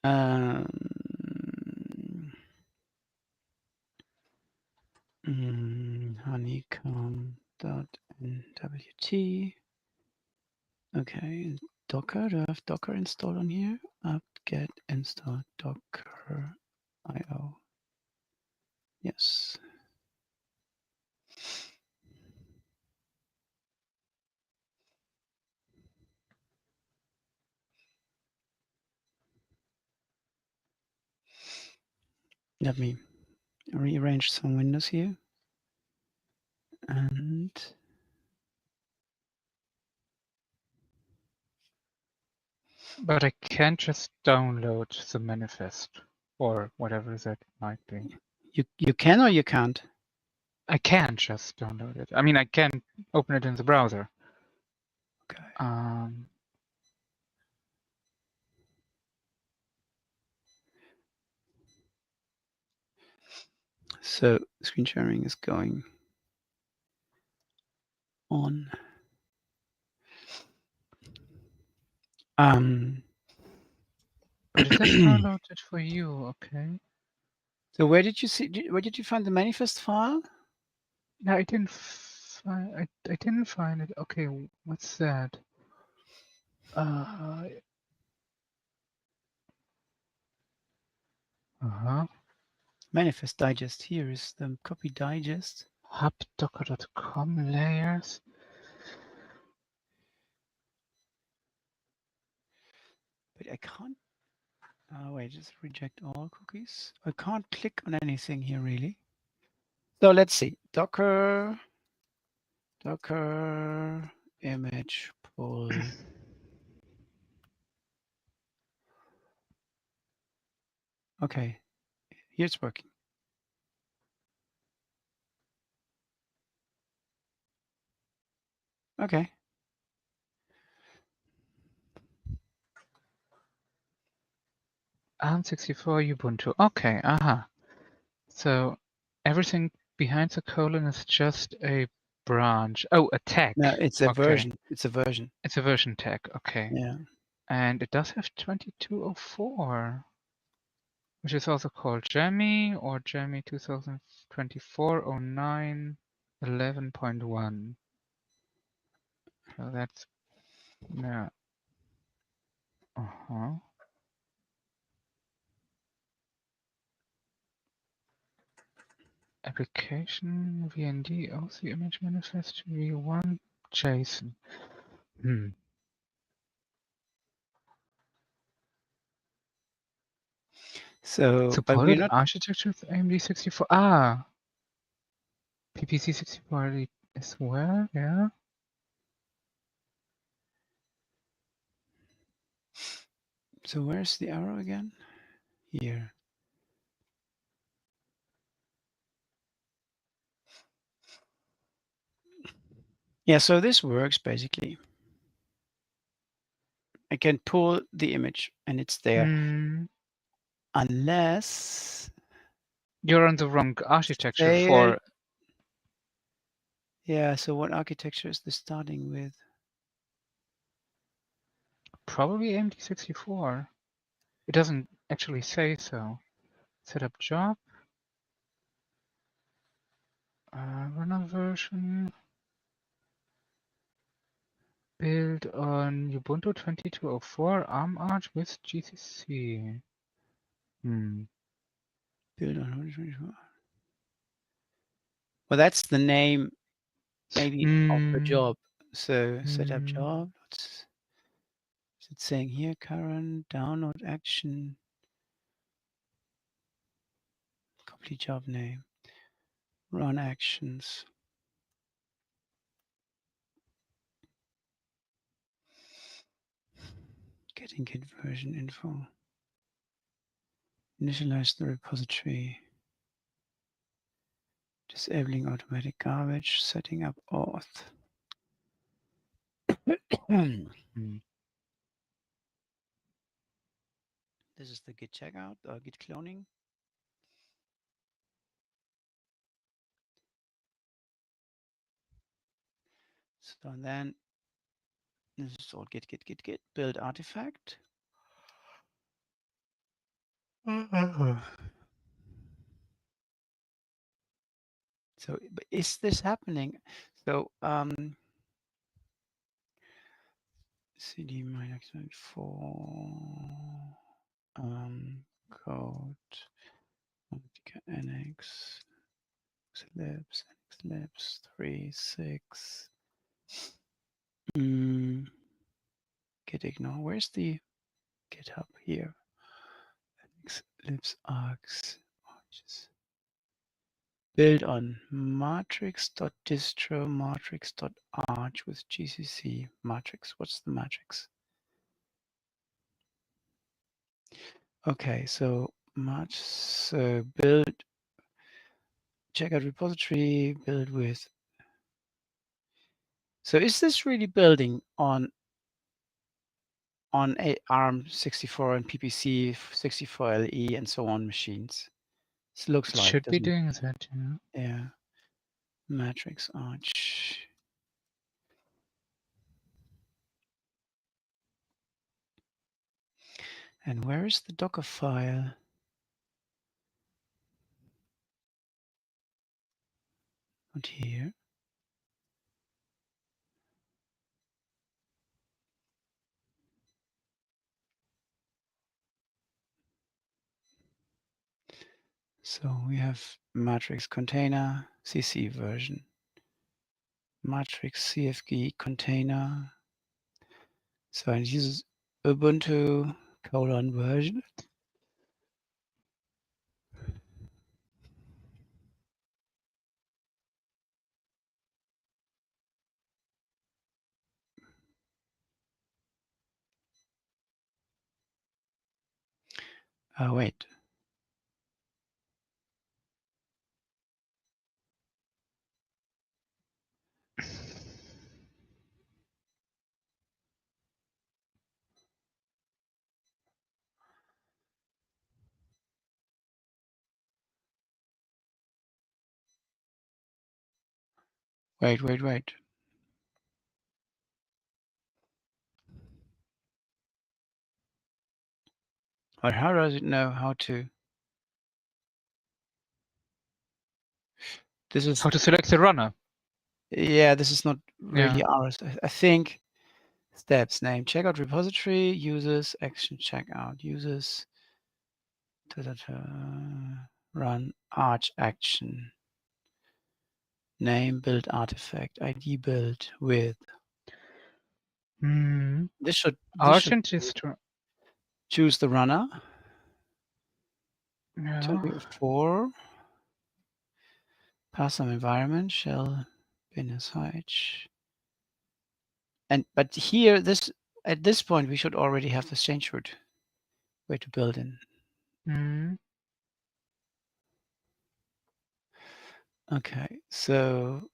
Honeycomb.nwt. Okay, Docker. Do I have Docker installed on here? Apt-get install Docker IO. Yes. Let me rearrange some windows here. And But I can't just download the manifest or whatever that might be. you can or you can't? I can just download it. I mean, I can open it in the browser. Okay. So screen sharing is going on. But it says download it for you. Okay. So where did you see? Where did you find the manifest file? No, I didn't. I didn't find it. Okay, what's that? Manifest digest. Here is the copy digest. Hubdocker.com layers. But I can't. Oh wait, just reject all cookies. I can't click on anything here really. So let's see. Docker image pull. Okay, here it's working. Okay. ARM64 Ubuntu. Okay, So everything behind the colon is just a branch. Oh, a tag. No, it's a Okay. version. It's a version. It's a version tag. Okay. Yeah. And it does have 2204, which is also called Jammy or Jammy 2024-09 11.1. So that's, yeah. Application VND OC image manifest v1 JSON. So, but we're Supported not. architecture with AMD 64. PPC 64 as well. Yeah. So where's the arrow again? Here. Yeah, so this works basically. I can pull the image and it's there. Unless you're on the wrong architecture for. Yeah, so what architecture is this starting with? Probably AMD 64. It doesn't actually say so. Set up job. Runner version. Build on Ubuntu 2204 ARM Arch with GCC. Build on 124. Well, that's the name maybe of the job. So set up job. What's it saying here? Current download action. Complete job name. Run actions. Getting Git version info. Initialize the repository. Disabling automatic garbage. Setting up auth. This is the Git checkout or Git cloning. So and then this is all git build artifact. So is this happening? So cd -4 code NX-Libs 3.6 git ignore. Where's the GitHub here? NX-Libs args Build on matrix.distro matrix.arch with GCC matrix. What's the matrix? Okay, so build, check out repository, build with. So is this really building on a ARM64 and PPC 64LE and so on machines? This looks It like, should be doesn't it? doing that, yeah. Yeah. Matrix Arch. And where is the Docker file? Not here. So we have matrix container, CC version, matrix CFG container. So it uses Ubuntu :version. Oh, wait. Wait. But how does it know how to? This is How to select the runner? Yeah, this is not really Yeah. ours. I think steps name checkout repository users action checkout users run arch action name build artifact ID build with. This should Argent is to, choose the runner. yeah. 4 pass some environment shell bin sh. But here at this point we should already have the change root where to build in. Okay, so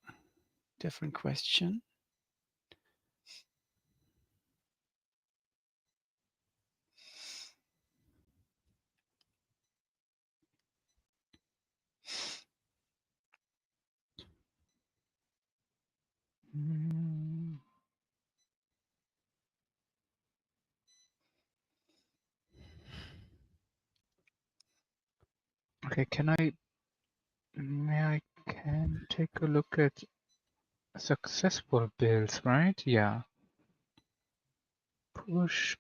different question. Okay, I can take a look at successful builds, right? Yeah. Push.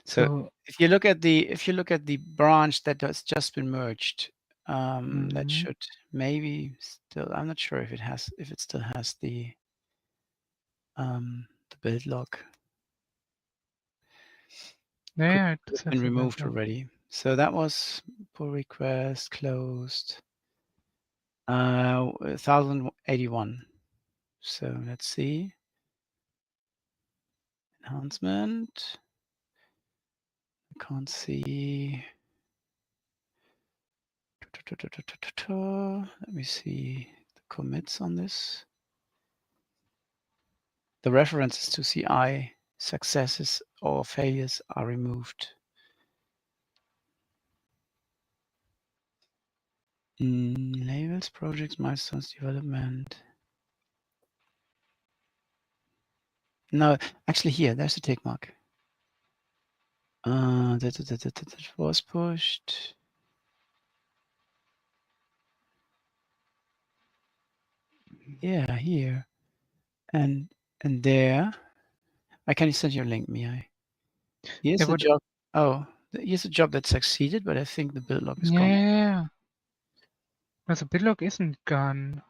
So if you look at the branch that has just been merged, that should maybe still. I'm not sure if it still has the build log. Yeah, it's been removed already. So that was pull request closed. 1081. So let's see. Enhancement. I can't see. Let me see the commits on this. The references to CI successes or failures are removed. Labels, projects, milestones, development. No, actually here, there's a tick mark. That was pushed. Yeah, here. And there. I can send you a link, Mihai. Here's the job. Oh, here's a job that succeeded, but I think the build log is gone. Yeah. No, the build log isn't gone.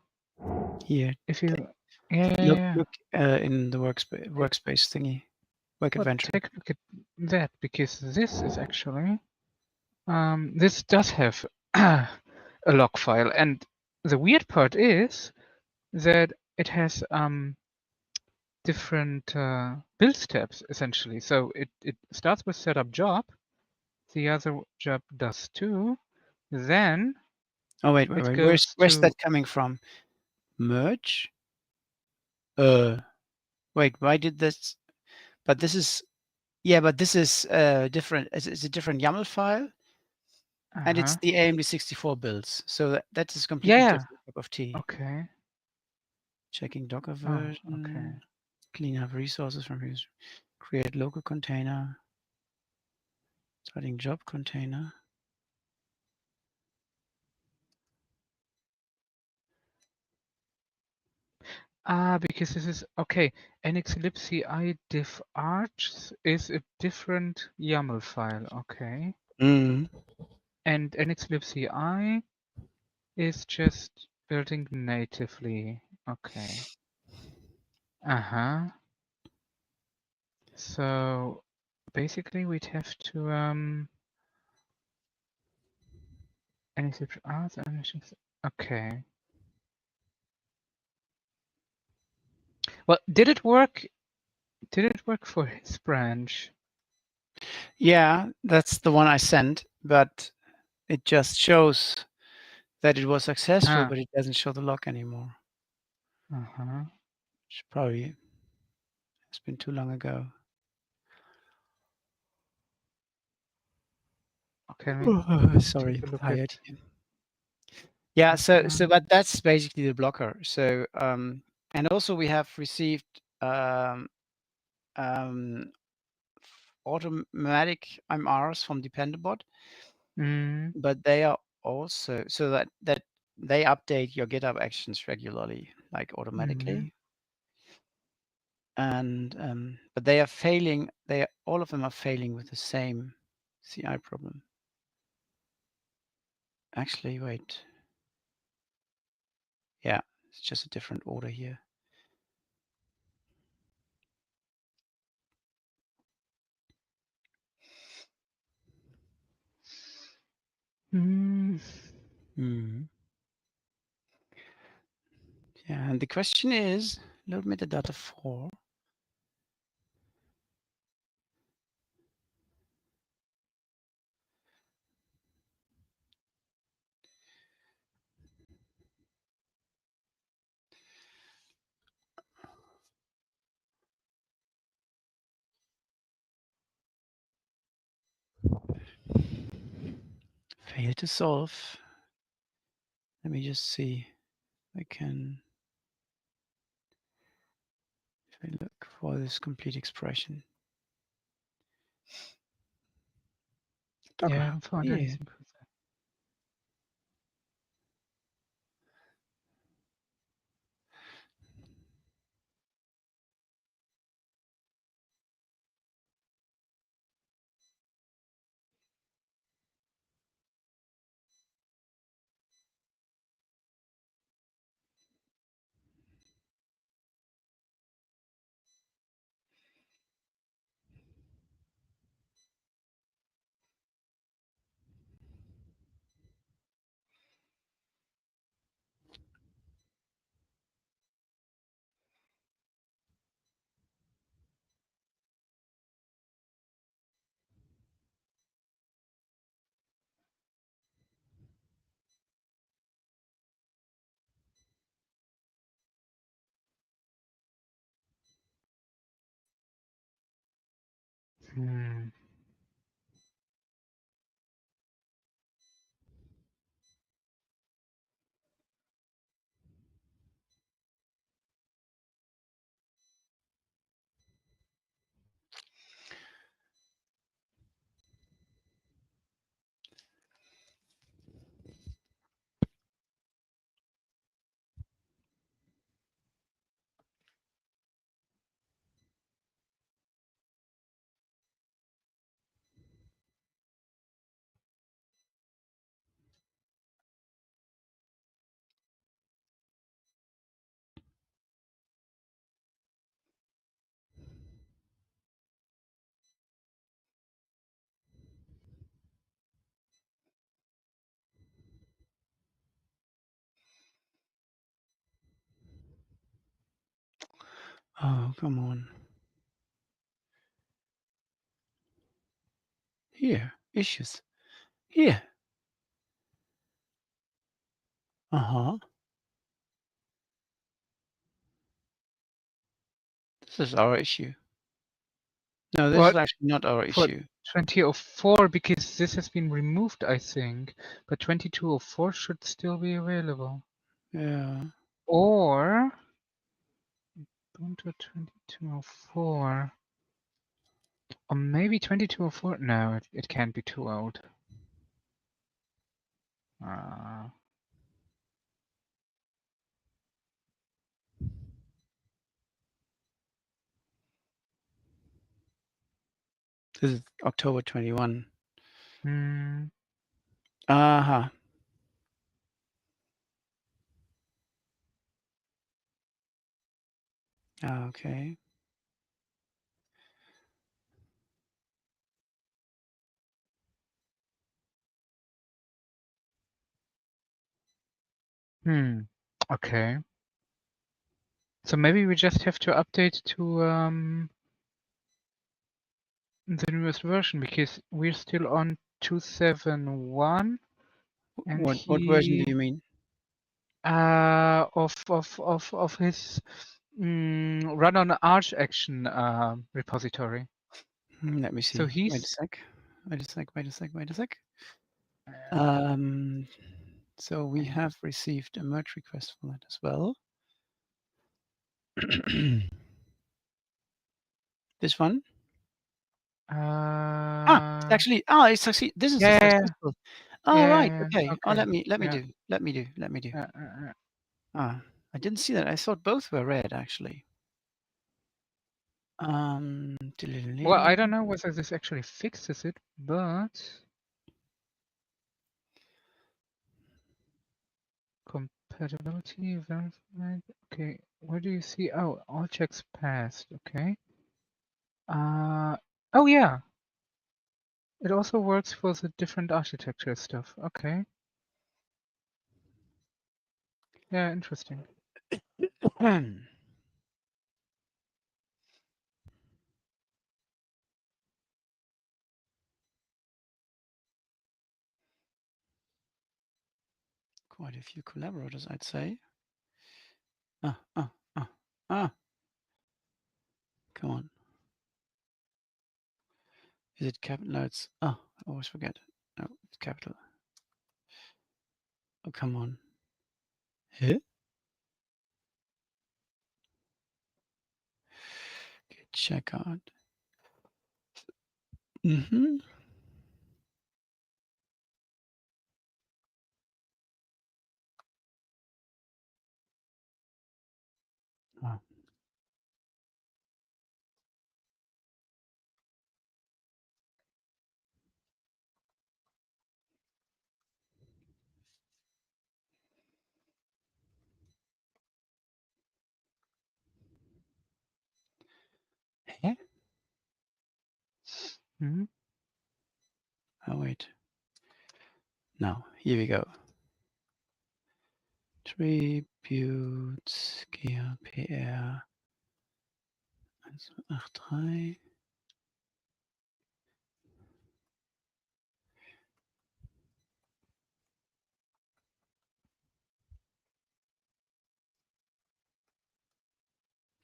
Here. If you Look in the workspace thingy. Work adventure. Take a look at that, because this is actually This does have a log file, and the weird part is that it has different build steps essentially. So it starts with setup job. The other job does too. Then Oh wait. it Where's goes to that coming from? Merge? Wait, why did this? But this is, yeah, but this is different. It's a different YAML file, and it's the AMD64 builds. So that is completely yeah. different cup of tea. Okay. Checking Docker Oh, version. okay. Clean up resources from user. Create local container. Starting job container. Because this is okay. NX-Libs CI diff arch is a different YAML file. Okay. Mm. And NX-Libs CI is just building natively. Okay. So basically we'd have to NX-Libs okay. Well, did it work? Did it work for his branch? Yeah, that's the one I sent, but it just shows that it was successful, but it doesn't show the log anymore. Which probably has been too long ago. Okay. Sorry, tired. Yeah, so but that's basically the blocker. So and also we have received automatic MRs from Dependabot, but they are also so that they update your GitHub actions regularly, like automatically. And but they are failing. All of them are failing with the same CI problem. Actually, wait. Yeah, it's just a different order here. Yeah, and the question is, load metadata for. Fail to solve. Let me just see if I can. If I look for this complete expression. Docker, Yeah, I haven't found anything. Oh, come on. Here, issues. Here. Uh-huh. This is our issue. No, this What? is actually not our For issue. 2004, because this has been removed, I think. But 2204 should still be available. Yeah. Or Ubuntu 2204. Or maybe 2204. No, it can't be too old. This is October 21. Hmm. Uh-huh. Okay. Okay. So maybe we just have to update to the newest version, because we're still on 271. And What version do you mean? of his run on Arch action repository. Let me see. So Wait a he's sec. Wait a sec. Wait a sec. Wait a sec. uh, So we have received a merge request for that as well. This one? It's actually this is yeah, successful. Oh, right. Okay. Oh, okay. let me do. Ah, I didn't see that. I thought both were red actually. Well, I don't know whether this actually fixes it, but compatibility verified. Okay, where do you see? Oh, all checks passed. Okay. Oh yeah. It also works for the different architecture stuff. Okay. Yeah, interesting. Quite a few collaborators, I'd say. Come on. Is it capital? No, it's I always forget. No, it's capital. Oh, come on. Huh? Okay, check out. Mm-hmm. Oh. Huh? Hmm? Oh, wait. Now, here we go. Tributes GRPR 183.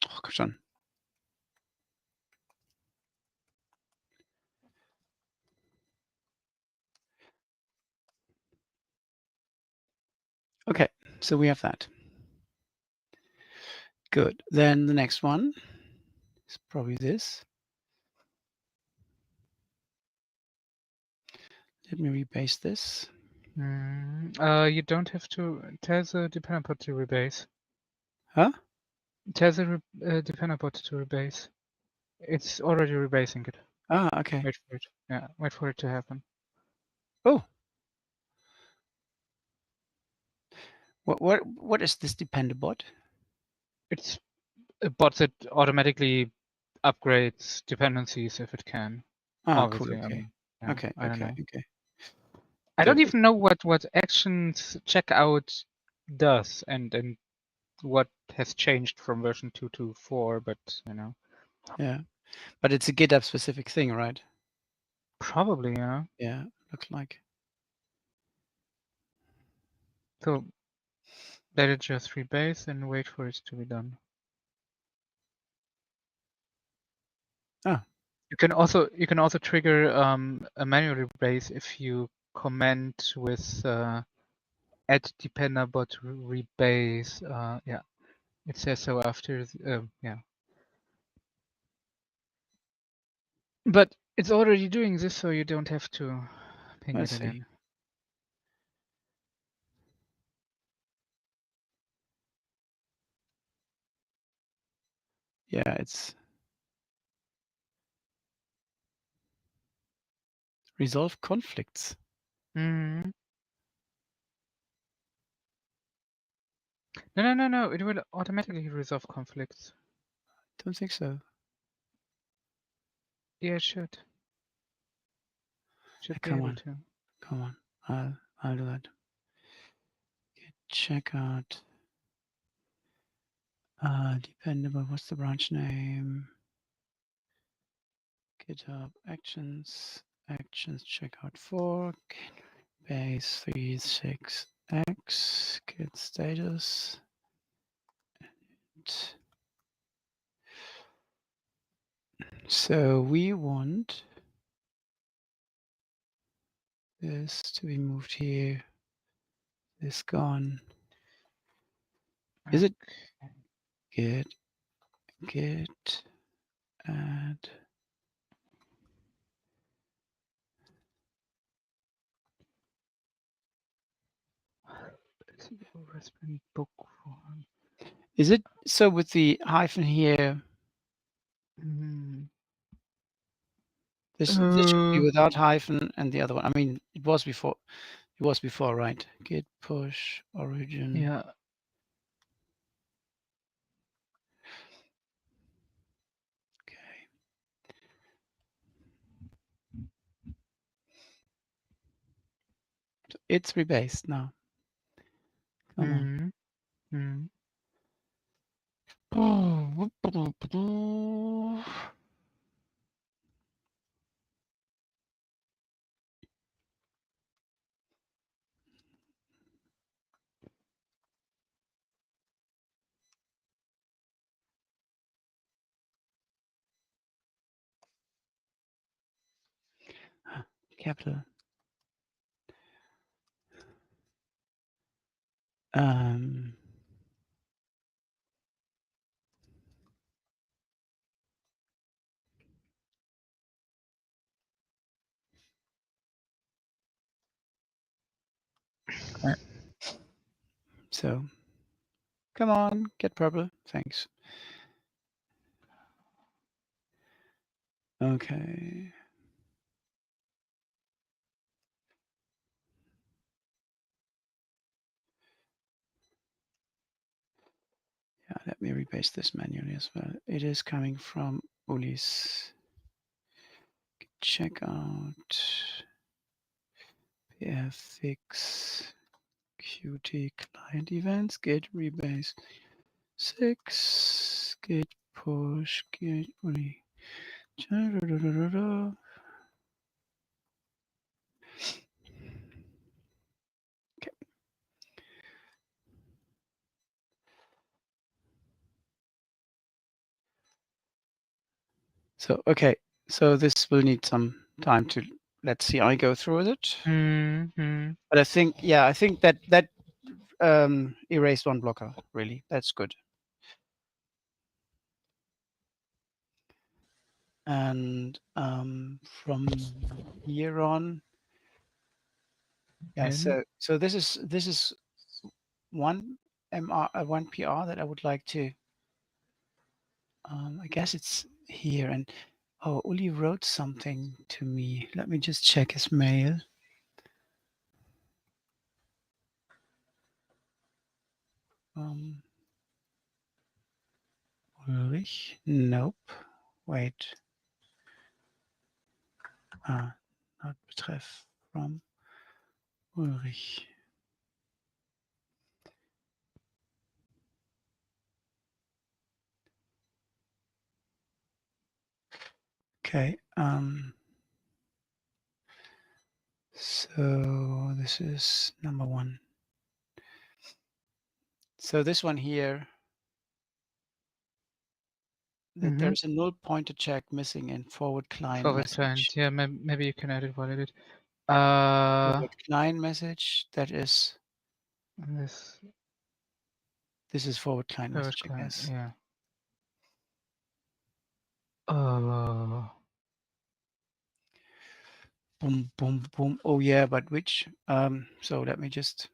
Oh, komm schon. Okay, so we have that. Good. Then the next one is probably this. Let me rebase this. You don't have to tell the dependent to rebase. Huh? Tell the dependent to rebase. It's already rebasing it. Ah, okay. Wait for it. Yeah, wait for it to happen. Oh. What is this dependent bot? It's a bot that automatically upgrades dependencies if it can. Ah, Obviously, cool. Okay. yeah, Okay. I don't know. Okay. I don't Good. even know what actions checkout does, and what has changed from version 2 to 4, but you know. Yeah, but it's a GitHub specific thing, right? Probably, yeah. Yeah, looks like. So let it just rebase and wait for it to be done. Oh. You can also trigger a manual rebase if you comment with add depender bot rebase. Yeah, it says so after. Yeah, but it's already doing this, so you don't have to ping I it see. again. Yeah, it's resolve conflicts. Mm. No. It will automatically resolve conflicts. Don't think so. Yeah, it should. Should be Come able on. to. Come on. I'll do that. Git checkout. Dependable. What's the branch name? GitHub actions. Actions checkout for base 36x. Git status. So we want this to be moved here. This gone. Is it git add Raspberry book form. is it so with the hyphen here? Mm. This should be without hyphen and the other one. I mean, it was before. It was before, right? Git push origin. Yeah. Okay. So it's rebased now. Come on. Mm. Capital. So, come on, get purple. Thanks. Okay. Yeah, let me repaste this manually as well. It is coming from Ulis. Check out pfix qt client events, git rebase 6, git push, git Uli. Okay. So, okay. So this will need some time to, let's see, I go through with it. But I think, yeah, I think that erased one blocker, really. That's good. And from here on, yeah, so this is one one PR that I would like to, I guess it's here. And oh, Uli wrote something to me. Let me just check his mail. Ulrich? Nope. Wait. Not betreff from Ulrich. Okay. So this is number 1. So this one here, that there's a null pointer check missing in forward client Forward message. client. Yeah, maybe you can edit what I did. Forward client message. That is. This is forward client Forward message, I client. guess. Yeah. Boom, boom, boom. Oh yeah, but which? So let me just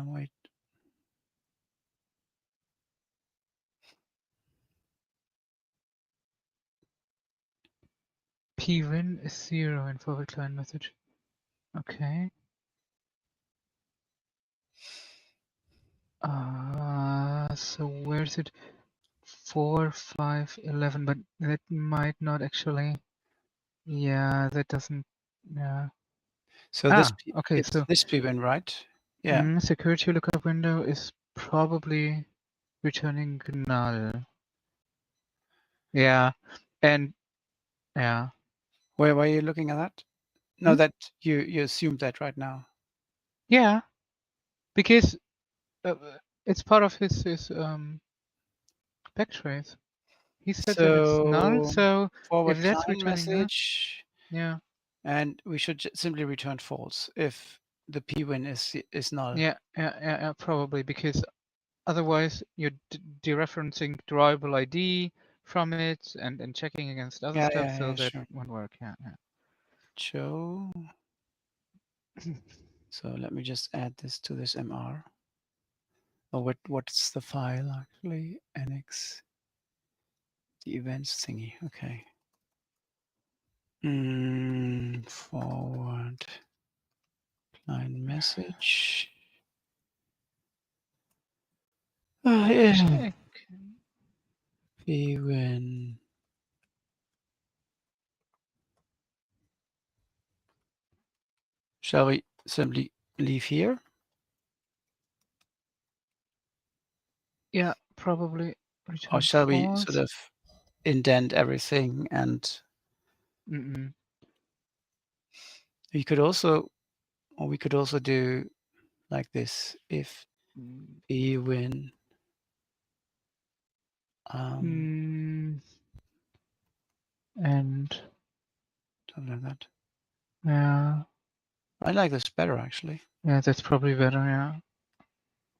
wait. Pwin is 0 in forward client message. Okay. So where's it? 4, 5, 11, but that might not actually. Yeah, that doesn't. Yeah. So this Okay. it's So this pwin, right? Yeah. security lookup window is probably returning null. Yeah, and yeah. Where were you looking at that? No, that you assumed that right now. Yeah, because it's part of his backtrace. He said that it's null, so forward if that's client returning null, message, yeah, and we should simply return false if the pwin is null. yeah, probably, because otherwise you're dereferencing drawable ID from it and checking against other stuff, so that sure. won't work. Yeah. Show. So let me just add this to this MR. Oh, what's the file actually? NX. The events thingy. Okay. Forward client message. Check. Pwin. Shall we simply leave here? Yeah, probably. Or shall we sort of indent everything and we could also do like this if pwin and something like that. Yeah. I like this better actually. Yeah, that's probably better, yeah.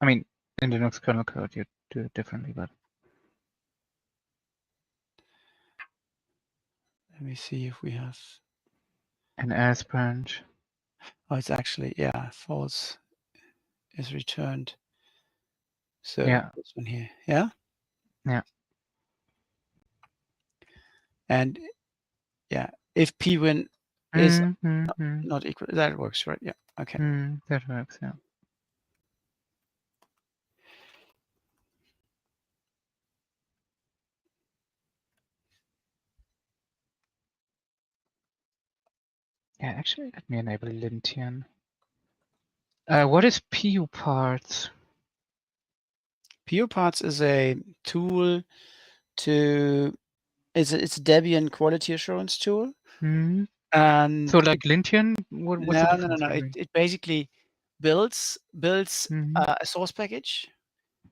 I mean, in the Linux kernel code you do it differently, but Let me see if we have an as branch. Oh, it's actually, yeah, false is returned. So Yeah. this one here, yeah? Yeah. And yeah, if pwin is not equal, that works, right? Yeah, okay. That works, yeah. Yeah, actually, let me enable lintian. What is PU parts? PU parts is a tool to, it's a Debian quality assurance tool. And so like lintian, what's the difference? No. It basically builds a source package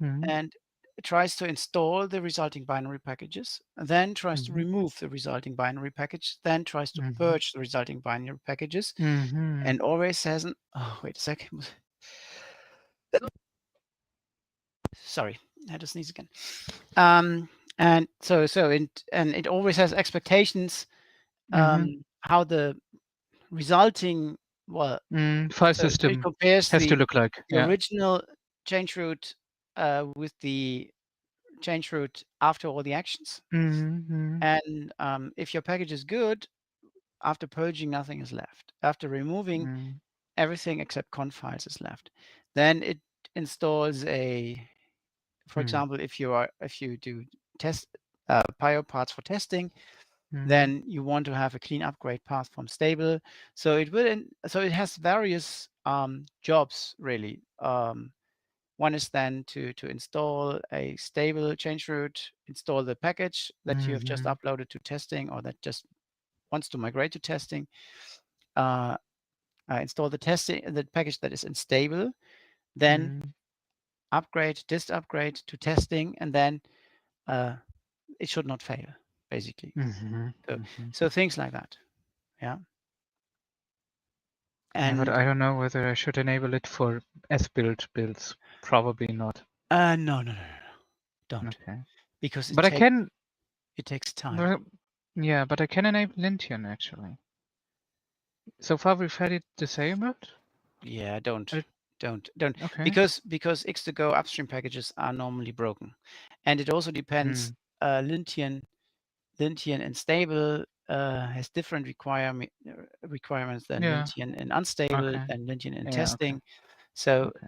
and it tries to install the resulting binary packages, then tries to remove the resulting binary package, then tries to purge the resulting binary packages, and always has an, oh, wait a second. Sorry, I had to sneeze again. And so it always has expectations how the resulting file system it compares has to look like the original change root with the change root after all the actions. And if your package is good, after purging, nothing is left. After removing, everything except conf files is left. Then it installs a, for example, if you do test PIO parts for testing, then you want to have a clean upgrade path from stable. So it will, so it has various jobs really. One is then to install a stable change root, install the package that you have just uploaded to testing, or that just wants to migrate to testing. Install the package that is unstable, then upgrade, dist upgrade to testing, and then it should not fail, basically. So things like that. Yeah. Yeah, but And I don't know whether I should enable it for S-build builds. Probably not. no, don't. Okay. Because But I can. It takes time. But, yeah, but I can enable Lintian actually. So far we've had it disabled. Yeah, don't. Okay. Because X2Go upstream packages are normally broken, and it also depends. Lintian and stable has different requirements than Lintian and unstable and Lintian and testing. Okay.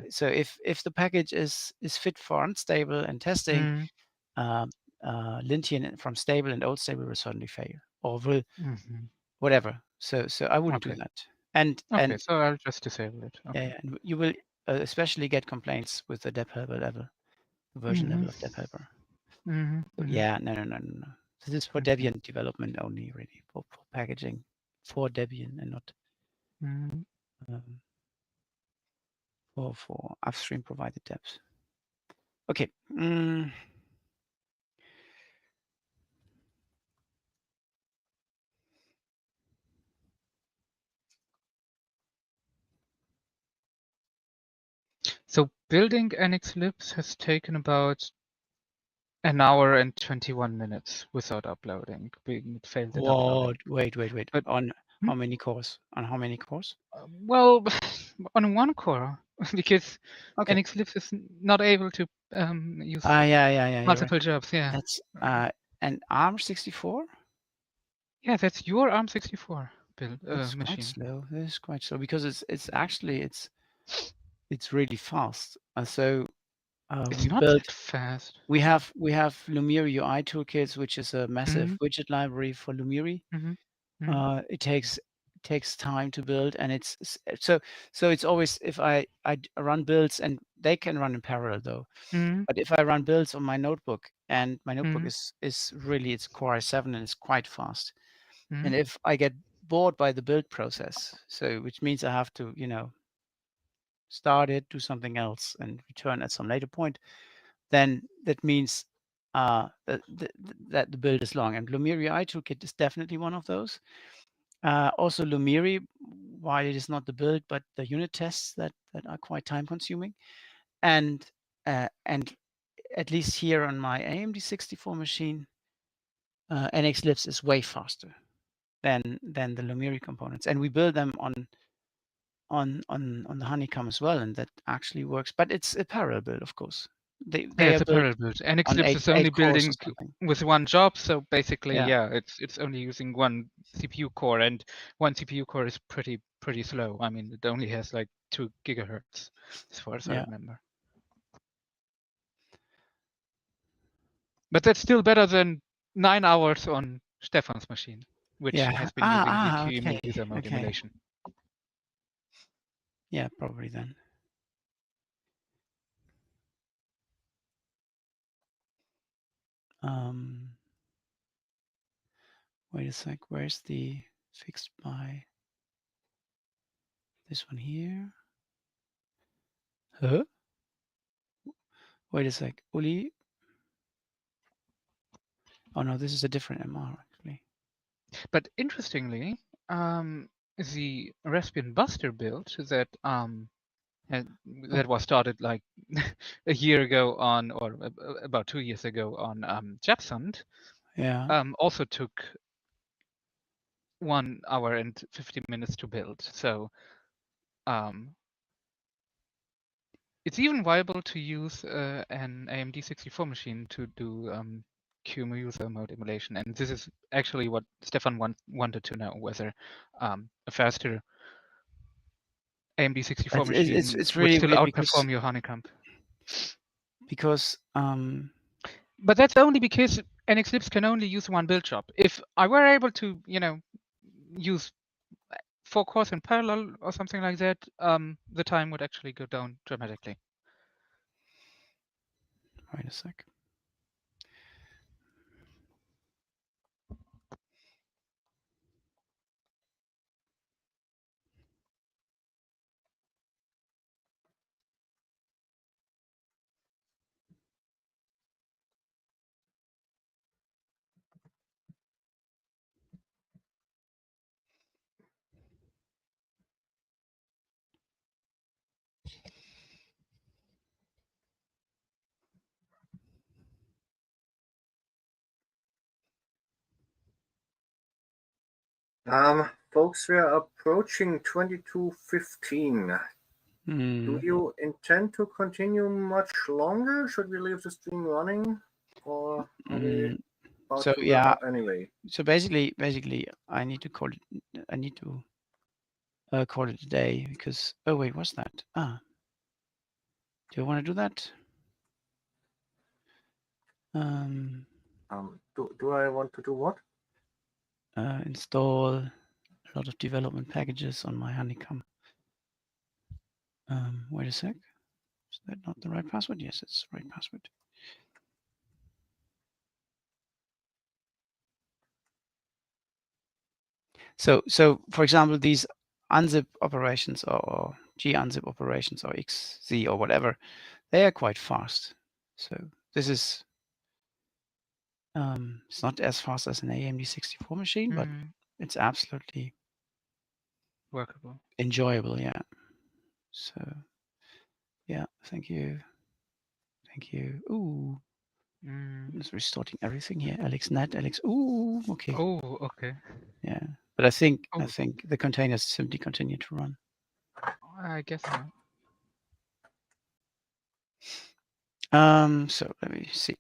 So if the package is fit for unstable and testing, Lintian from stable and old stable will certainly fail or will whatever. So I wouldn't do that. And so I'll just disable it. Okay. yeah, and you will especially get complaints with the deb helper level, the version level of deb helper. Yeah, no. This is for Debian development only, really, for packaging for Debian and not for upstream provided debs. Okay. So building NX-Libs has taken about an hour and 21 minutes without uploading. It failed at uploading. Wait. But on how many cores? On how many cores? Well, on one core, because Okay. NX-Libs is not able to use yeah, multiple jobs. Yeah. That's an ARM64. Yeah, that's your ARM64 build That's machine. quite slow. This is quite slow because it's actually it's really fast. So It's we not built that fast. We have Lumiri UI toolkits, which is a massive widget library for Lumiri. It takes time to build, and it's so it's always, if I run builds, and they can run in parallel though. But if I run builds on my notebook, and my notebook is really, it's Core i7 and it's quite fast. And if I get bored by the build process, so which means I have to, start it, do something else, and return at some later point, then that means that the build is long. And Lumiri UI toolkit is definitely one of those. Also Lumiri, while it is not the build, but the unit tests that are quite time consuming. And at least here on my AMD 64 machine, NX-Libs is way faster than the Lumiri components. And we build them on the Honeycomb as well, and that actually works. But it's a parallel build, of course. They it's are a parallel build. NX-Libs is only 8 cores building or something. with one job, so basically, it's only using one CPU core, and one CPU core is pretty slow. I mean, it only has like 2 gigahertz, as far as I remember. But that's still better than 9 hours on Stefan's machine, which has been using the QEMU user mode emulation. Yeah, probably then. Wait a sec, where's the fixed by? This one here. Huh? Wait a sec, Uli. Oh no, this is a different MR actually. But interestingly, the Raspbian Buster build that that was started like a year ago on, or about 2 years ago on Japsund, also took 1 hour and 50 minutes to build. So it's even viable to use an AMD 64 machine to do QEMU user mode emulation. And this is actually what Stefan wanted to know, whether a faster AMD 64 machine it's would really still weird outperform your Honeycomb. Because but that's only because NX-Libs can only use one build job. If I were able to, use 4 cores in parallel or something like that, the time would actually go down dramatically. Wait a sec. Folks, we are approaching 22:15. Do you intend to continue much longer? Should we leave the stream running, or are we about So to wrap yeah. up anyway? So basically, I need to call it. I need to call it a day because. Oh wait, what's that? Ah. Do you want to do that? Do I want to do what? Install a lot of development packages on my Honeycomb. Wait a sec. Is that not the right password? Yes, it's the right password. So for example, these unzip operations or g-unzip operations or xz or whatever, they are quite fast. So this is it's not as fast as an AMD64 machine, but it's absolutely workable, enjoyable. Yeah. So yeah, thank you. Thank you. Ooh. It's restarting everything here. AlexNet, Alex. Ooh, okay. Oh, okay. Yeah, but I think Oh. the containers simply continue to run. I guess so. So let me see.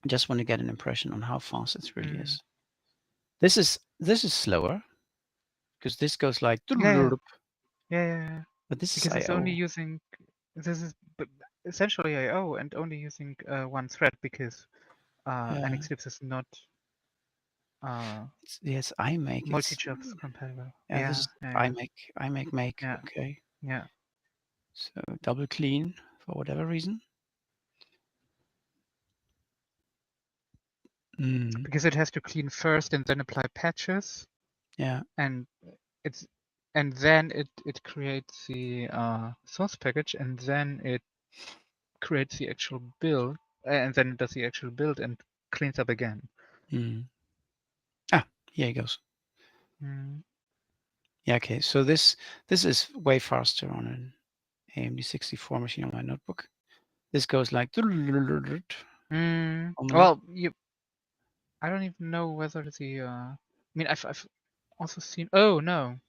I just want to get an impression on how fast it really is. This is slower because this goes like Yeah. But this because is it's IO. only using essentially IO and only using one thread because NX-Libs is not yes, iMake. multi-jobs compatible. Yeah, this is iMake make. Yeah. Okay. Yeah. So double clean for whatever reason. Because it has to clean first and then apply patches. Yeah. And then it creates the source package, and then it creates the actual build, and then it does the actual build and cleans up again. Ah, here it goes. Yeah, okay. So this is way faster on an AMD 64 machine on my notebook. This goes like. Well, I don't even know whether the. I mean, I've also seen. Oh no,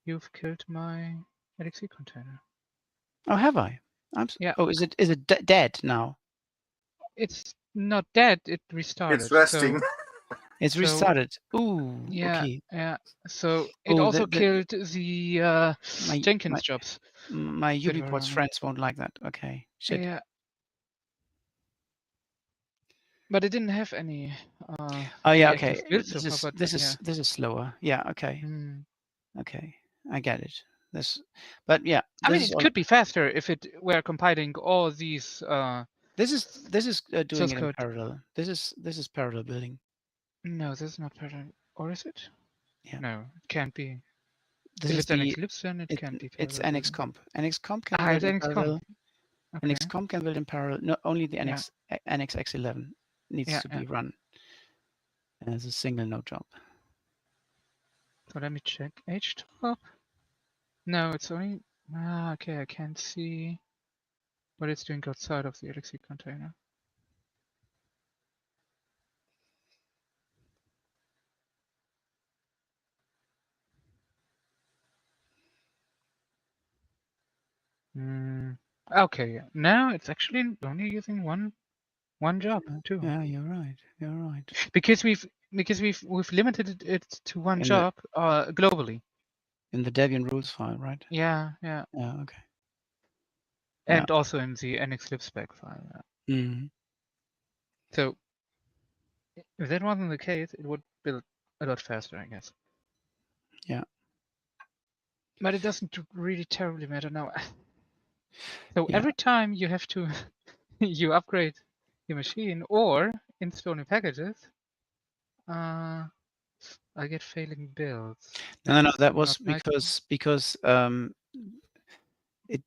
you've killed my LXC container. Oh, have I? Yeah. Oh, is it dead now? It's not dead. It restarted. It's resting. So, it's restarted. Ooh. Yeah. Okay. Yeah. So it also killed the Jenkins jobs. My UbiPorts friends won't like that. Okay. Shit. Yeah. But it didn't have any. Oh yeah. Okay. This is slower. Yeah. Okay. Mm. Okay. I get it. But yeah. I mean, it could be faster if it were compiling all these. This is doing it in code. parallel. This is parallel building. No, this is not parallel. Or is it? Yeah. No, it can't be. This if is it's NX-Libs, then it can't be parallel. It's NX-Comp. NX-Comp can build in parallel. Okay. NX-Comp can build in parallel. Not only the NX-X11 needs to be run as a single node job. So let me check. HTOP? No, it's only. Okay, I can't see what it's doing outside of the LXC container. Okay, now it's actually only using one job too. Yeah, you're right. You're right. Because we've limited it to one job globally. In the Debian rules file, right? Yeah. Yeah. Okay. And also in the NX-Libs spec file. So if that wasn't the case, it would build a lot faster, I guess. Yeah. But it doesn't really terribly matter now. So Yeah. every time you have to you upgrade your machine or install new packages, I get failing builds. No, That's that not was nice. because it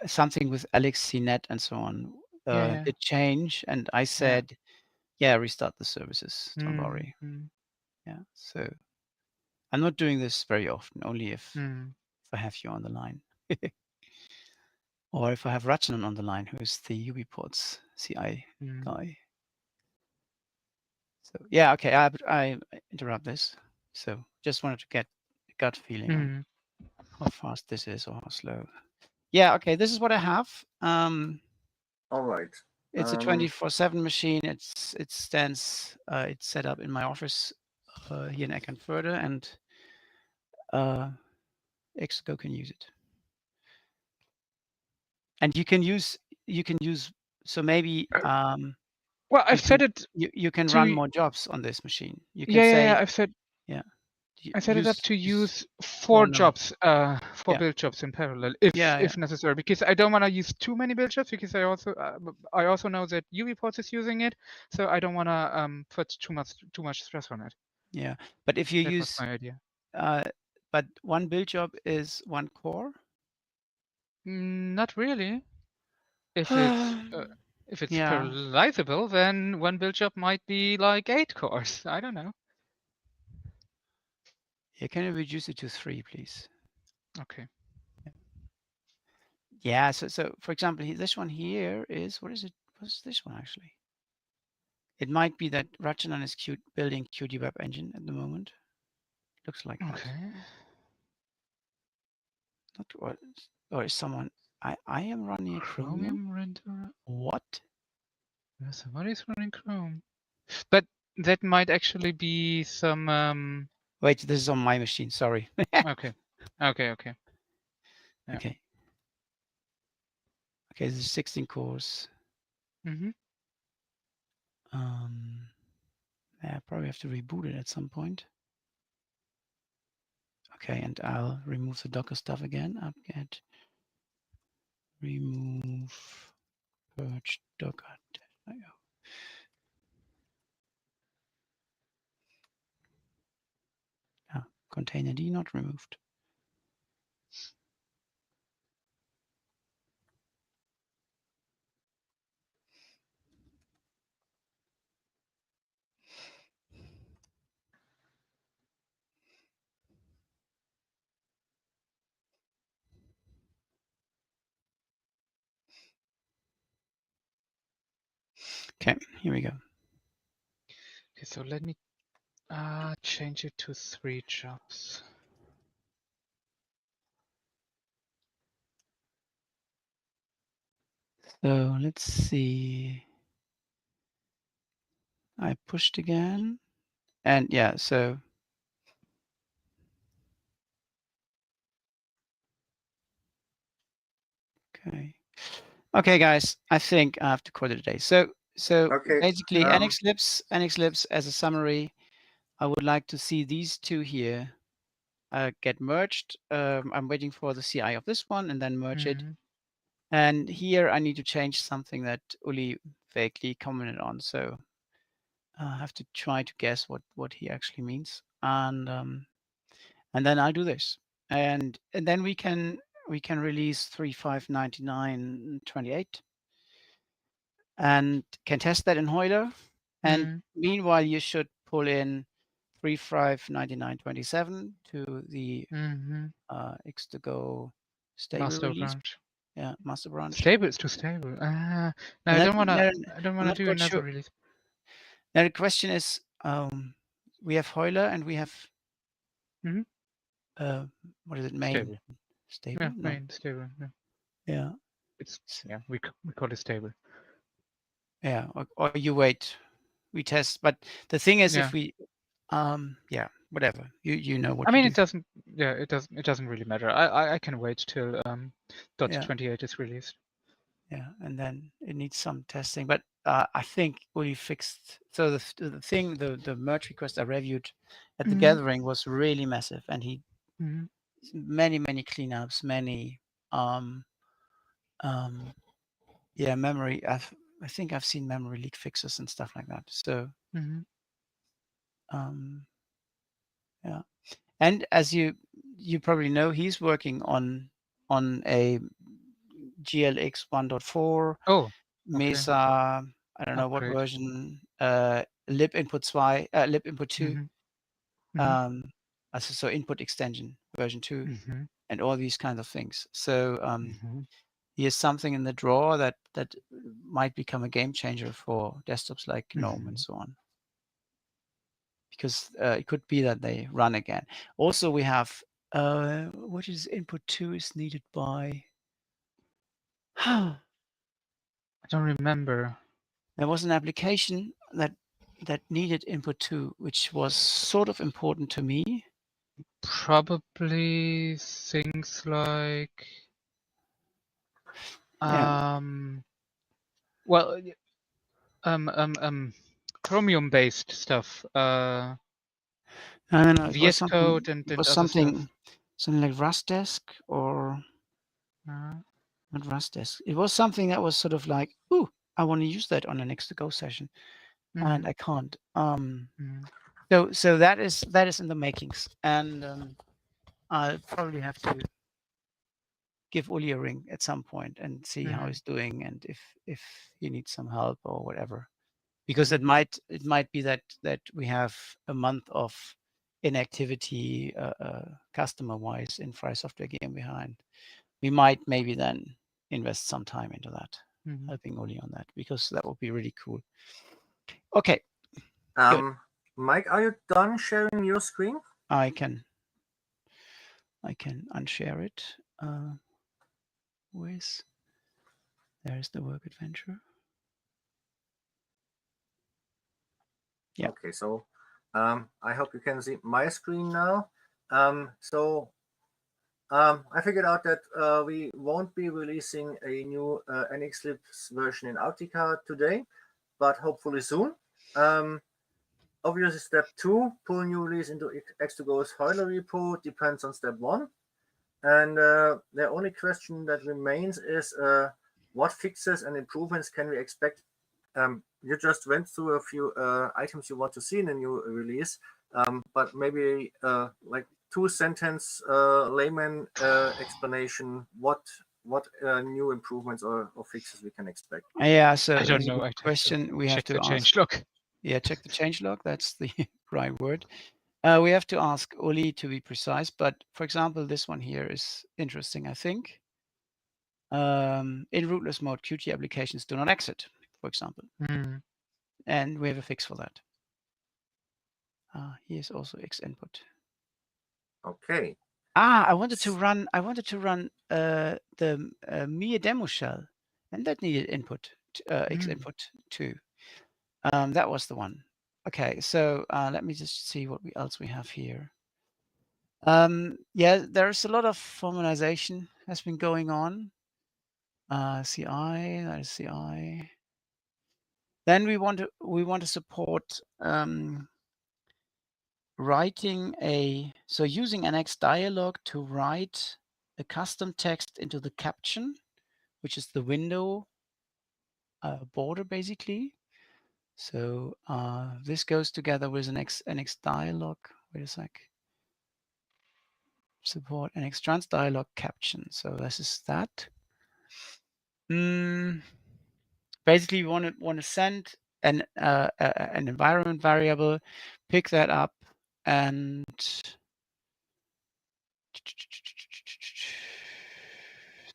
something with AlexCnet and so on Yeah. did change, and I said, yeah, restart the services. Don't worry. Yeah. So I'm not doing this very often, only if I have you on the line. Or if I have Ratchanon on the line, who's the UbiPorts CI guy. So yeah, okay, I interrupt this. So just wanted to get a gut feeling on how fast this is or how slow. Yeah, okay, this is what I have. All right. It's a 24/7 machine. It stands. It's set up in my office here in Eckernförde, and X2Go can use it. And you can use. So maybe Well, I've set it. You can run more jobs on this machine. You can Yeah, say. yeah, I've said. Yeah. I set it up to use 4 4 nodes. jobs, 4 Yeah. build jobs in parallel, if necessary, because I don't want to use too many build jobs, because I also know that UbiPorts is using it, so I don't want to put too much stress on it. Yeah, but if you That use was my idea. but one build job is 1 core. Not really. If it's parallelizable, then one build job might be like 8 cores. I don't know. Yeah, can you reduce it to 3, please? Okay. Yeah. So for example, this one here is what is it? What's this one actually? It might be that Ratchanon is building KDrive engine at the moment. Looks like that. Okay. Not what, or is someone? I am running a Chromium. Renderer. What? Somebody's running Chrome. But that might actually be some. Wait, this is on my machine. Sorry. Okay. Yeah. Okay. Okay, this is 16 cores. I probably have to reboot it at some point. Okay, and I'll remove the Docker stuff again. Apt-get remove purge Docker. Containerd not removed. Okay, here we go. Okay, so let me change it to 3 jobs. So let's see. I pushed again. And yeah, so okay, guys, I think I have to call it a day. So Okay, basically, NX-Libs as a summary, I would like to see these two here get merged. I'm waiting for the CI of this one and then merge it. And here I need to change something that Uli vaguely commented on. So I have to try to guess what he actually means. And then I'll do this. And then we can release 3.5.99.28 and can test that in Euler. And meanwhile, you should pull in 3.5.99.27 to the X2Go stable Master release. branch. Yeah, master branch. Stable is too stable. No, I don't wanna do another release. Now the question is, we have Euler and we have what is it? Main stable. Yeah, no. Main stable. Yeah. It's we call it stable. Yeah, or you wait, we test. But the thing is, if we, whatever you know what. I mean, it doesn't. Yeah, it doesn't really matter. I can wait till .28 is released. Yeah, and then it needs some testing, but I think we fixed. So the merge request I reviewed at the gathering was really massive, and he many cleanups, many yeah, memory. I think I've seen memory leak fixes and stuff like that. So yeah, and as you probably know, he's working on a GLX 1.4 Oh, okay. Mesa. I don't know what Upgrade. version. Lib input 2, lib input 2. So input extension version 2, and all these kinds of things. So here's something in the drawer that might become a game changer for desktops like GNOME and so on. Because it could be that they run again. Also, we have what is input 2 is needed by. I don't remember. There was an application that needed input 2, which was sort of important to me. Probably things like well, Chromium-based stuff. I don't know. It was VS Code and it was other something stuff. like Rustdesk or not Rustdesk. It was something that was sort of like, ooh, I want to use that on an X2Go session, and I can't. So that is in the makings, and I'll probably have to give Uli a ring at some point and see how he's doing, and if he needs some help or whatever, because it might be that we have a month of inactivity customer wise in Free Software GmbH, and we might maybe then invest some time into that, helping Uli on that, because that would be really cool. Okay. Mike, are you done sharing your screen? I can unshare it. There's the work adventure. Yeah. Okay, so I hope you can see my screen now. I figured out that we won't be releasing a new NX-Libs version in Autica today, but hopefully soon. Obviously, step 2, pull new release into X2Go's Heuler repo, depends on step 1. And the only question that remains is what fixes and improvements can we expect? You just went through a few items you want to see in a new release, but maybe like 2-sentence layman explanation what new improvements or fixes we can expect. Yeah, so I don't know. Question we have to ask. Changelog. Yeah, check the changelog. That's the right word. We have to ask Uli to be precise, but for example, this one here is interesting, I think. In rootless mode, Qt applications do not exit, for example. And we have a fix for that. Here's also X input. Okay. I wanted to run the Mihai demo shell, and that needed input, X input too. That was the one. Okay, so let me just see what else we have here. Yeah, there's a lot of formalization has been going on. CI, that is CI. Then we want to support writing using NX dialog to write a custom text into the caption, which is the window border basically. So this goes together with an NX dialog. Wait a sec. Support NX trans dialog caption. So this is that. Basically, we want to send an environment variable, pick that up, and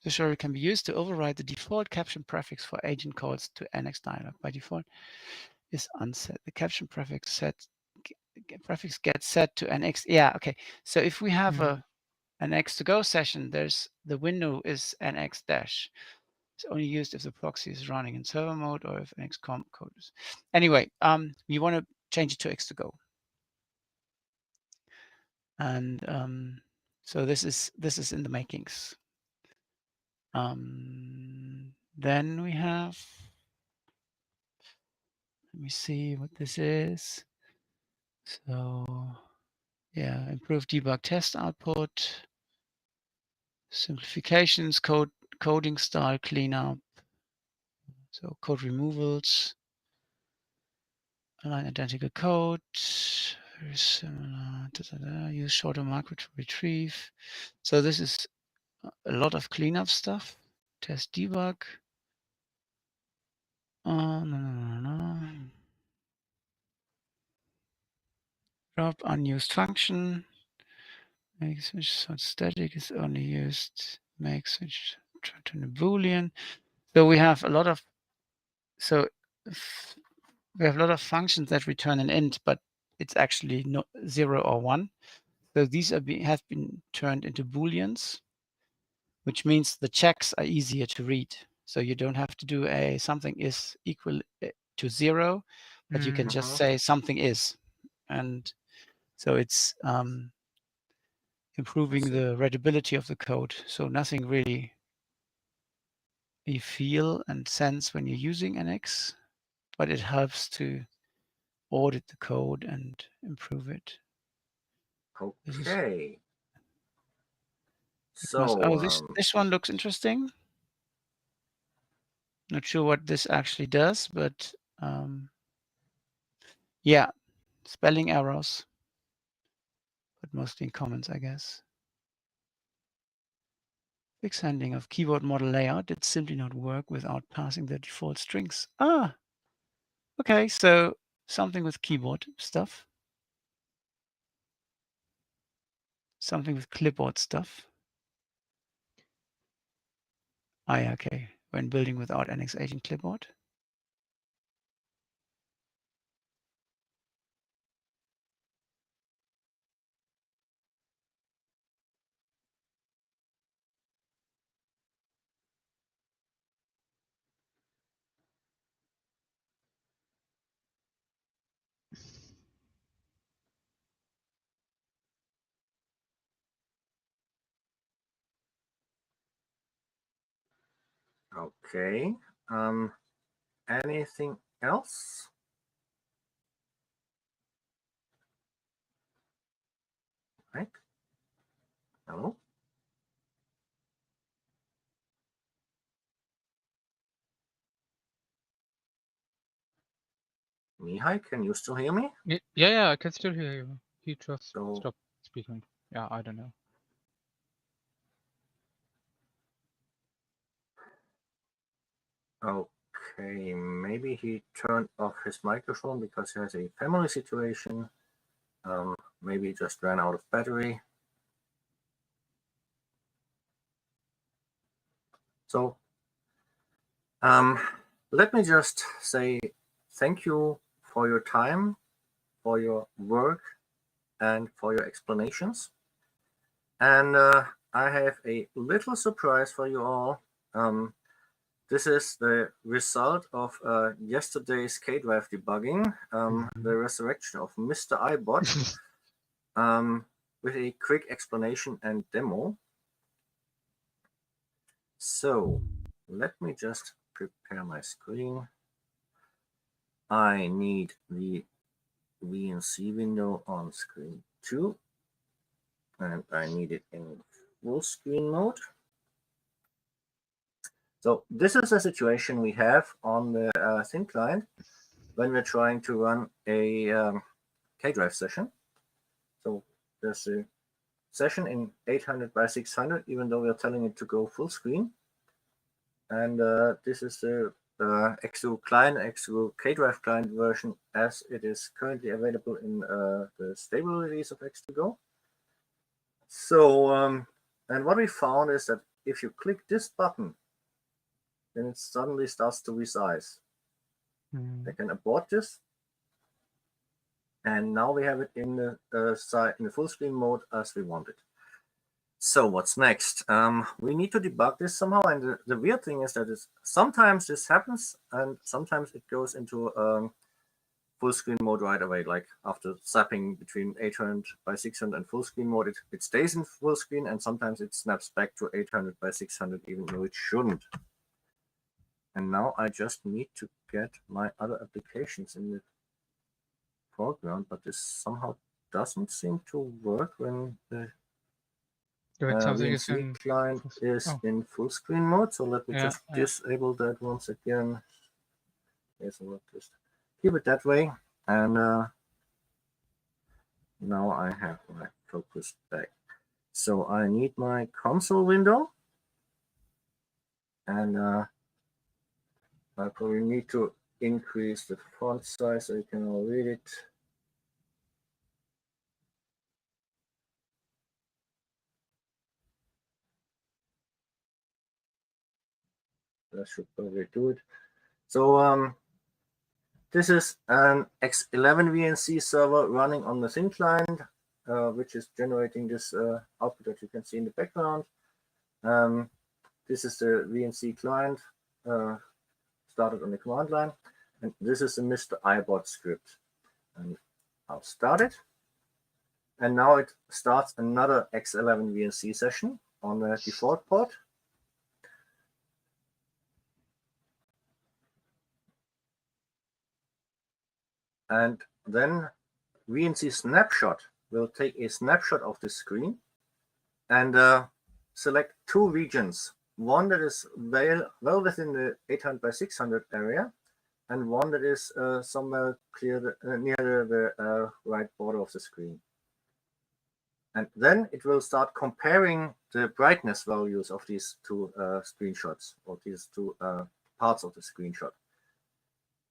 the story can be used to override the default caption prefix for agent calls to NX dialog. By default, is unset. The caption prefix gets set to NX. Yeah, okay. So if we have an X2Go session, there's the window is NX dash. It's only used if the proxy is running in server mode or if NX comp code is. Anyway, we want to change it to X2Go. And so this is in the makings. Then we have, let me see what this is. So yeah, improve debug test output. simplifications, coding style cleanup. So code removals, align identical code, very similar, use shorter markup to retrieve. So this is a lot of cleanup stuff. Test debug. No. Drop unused function. Make switch so static is only used. Make switch turn a boolean. So we have a lot of functions that return an int, but it's actually not 0 or 1. So these have been turned into booleans, which means the checks are easier to read. So you don't have to do something is equal to 0, but you can just say something is, and so it's improving the readability of the code. So nothing really you feel and sense when you're using NX, but it helps to audit the code and improve it. Okay. So this one looks interesting. Not sure what this actually does, but yeah, spelling errors, but mostly in comments, I guess. Fixed handling of keyboard model layout did simply not work without passing the default strings. Ah, okay, so something with keyboard stuff. Something with clipboard stuff. Ah, yeah, okay. When building without NX agent clipboard. okay. Anything else? Right. Hello. Mihai, can you still hear me? Yeah, I can still hear you. He just So, stopped speaking. Yeah, I don't know. okay, maybe he turned off his microphone because he has a family situation. Maybe he just ran out of battery. So, let me just say thank you for your time, for your work, and for your explanations. And I have a little surprise for you all. This is the result of yesterday's KDrive debugging, the resurrection of Mr. Eyebot, with a quick explanation and demo. So let me just prepare my screen. I need the VNC window on screen 2, and I need it in full screen mode. So this is a situation we have on the thin client when we're trying to run a KDrive session. So there's a session in 800 by 600, even though we're telling it to go full screen. And this is the X2 client, X2 KDrive client version as it is currently available in the stable release of X2Go. So, and what we found is that if you click this button, then it suddenly starts to resize. I can abort this. And now we have it in the full screen mode as we want it. So what's next? We need to debug this somehow. And the weird thing is that sometimes this happens and sometimes it goes into full screen mode right away. Like after zapping between 800 by 600 and full screen mode, it stays in full screen, and sometimes it snaps back to 800 by 600, even though it shouldn't. And now I just need to get my other applications in the foreground, but this somehow doesn't seem to work when the something is VNC in client is in full screen mode, so let me just disable that once again. Yes, I'll just keep it that way, and now I have my focus back. So I need my console window, and I probably need to increase the font size so you can all read it. That should probably do it. So this is an X11 VNC server running on the thin client, which is generating this output that you can see in the background. This is the VNC client started on the command line, and this is the Mr. Eyebot script. And I'll start it, and now it starts another X11 VNC session on the default port. And then VNC snapshot will take a snapshot of the screen and select two regions, one that is well within the 800 by 600 area, and one that is somewhere near the right border of the screen. And then it will start comparing the brightness values of these two screenshots, or these two parts of the screenshot.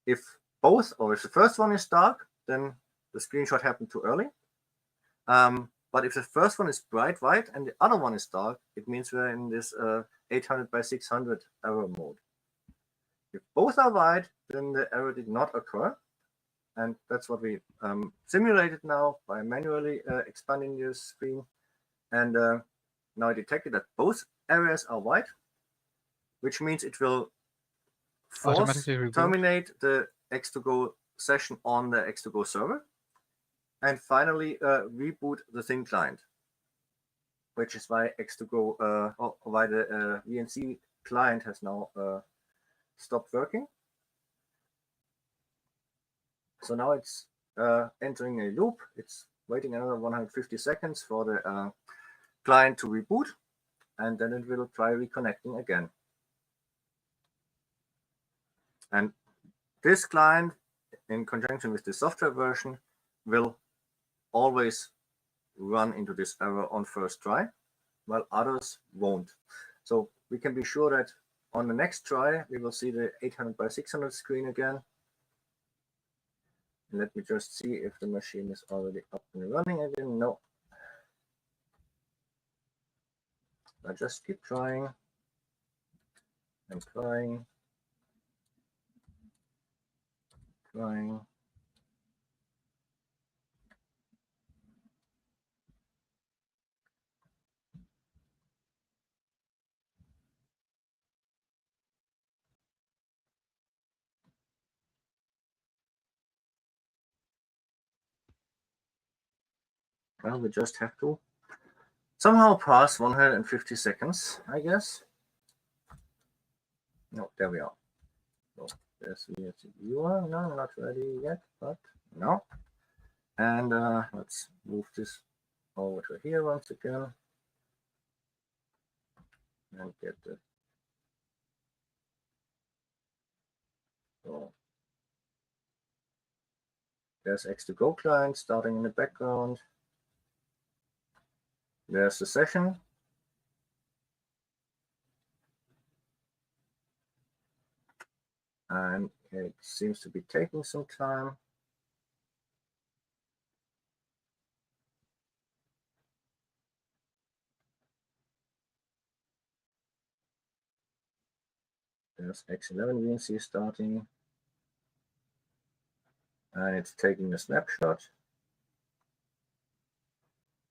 If both, or if the first one is dark, then the screenshot happened too early. But if the first one is bright white and the other one is dark, it means we're in this 800 by 600 error mode. If both are white, then the error did not occur. And that's what we simulated now by manually expanding the screen. And now I detected that both areas are white, which means it will terminate the X2Go session on the X2Go server, and finally reboot the thin client, which is why X2Go, why the VNC client has now stopped working. So now it's entering a loop. It's waiting another 150 seconds for the client to reboot, and then it will try reconnecting again. And this client, in conjunction with the software version, will always run into this error on first try, while others won't. So we can be sure that on the next try, we will see the 800 by 600 screen again. And let me just see if the machine is already up and running again. No. I just keep trying and trying. Well, we just have to somehow pass 150 seconds, I guess. No, there we are. So there's the viewer. No, not ready yet, but no. And let's move this over to here once again and get the. So there's X2Go client starting in the background. There's the session. And it seems to be taking some time. There's X11 VNC starting. And it's taking a snapshot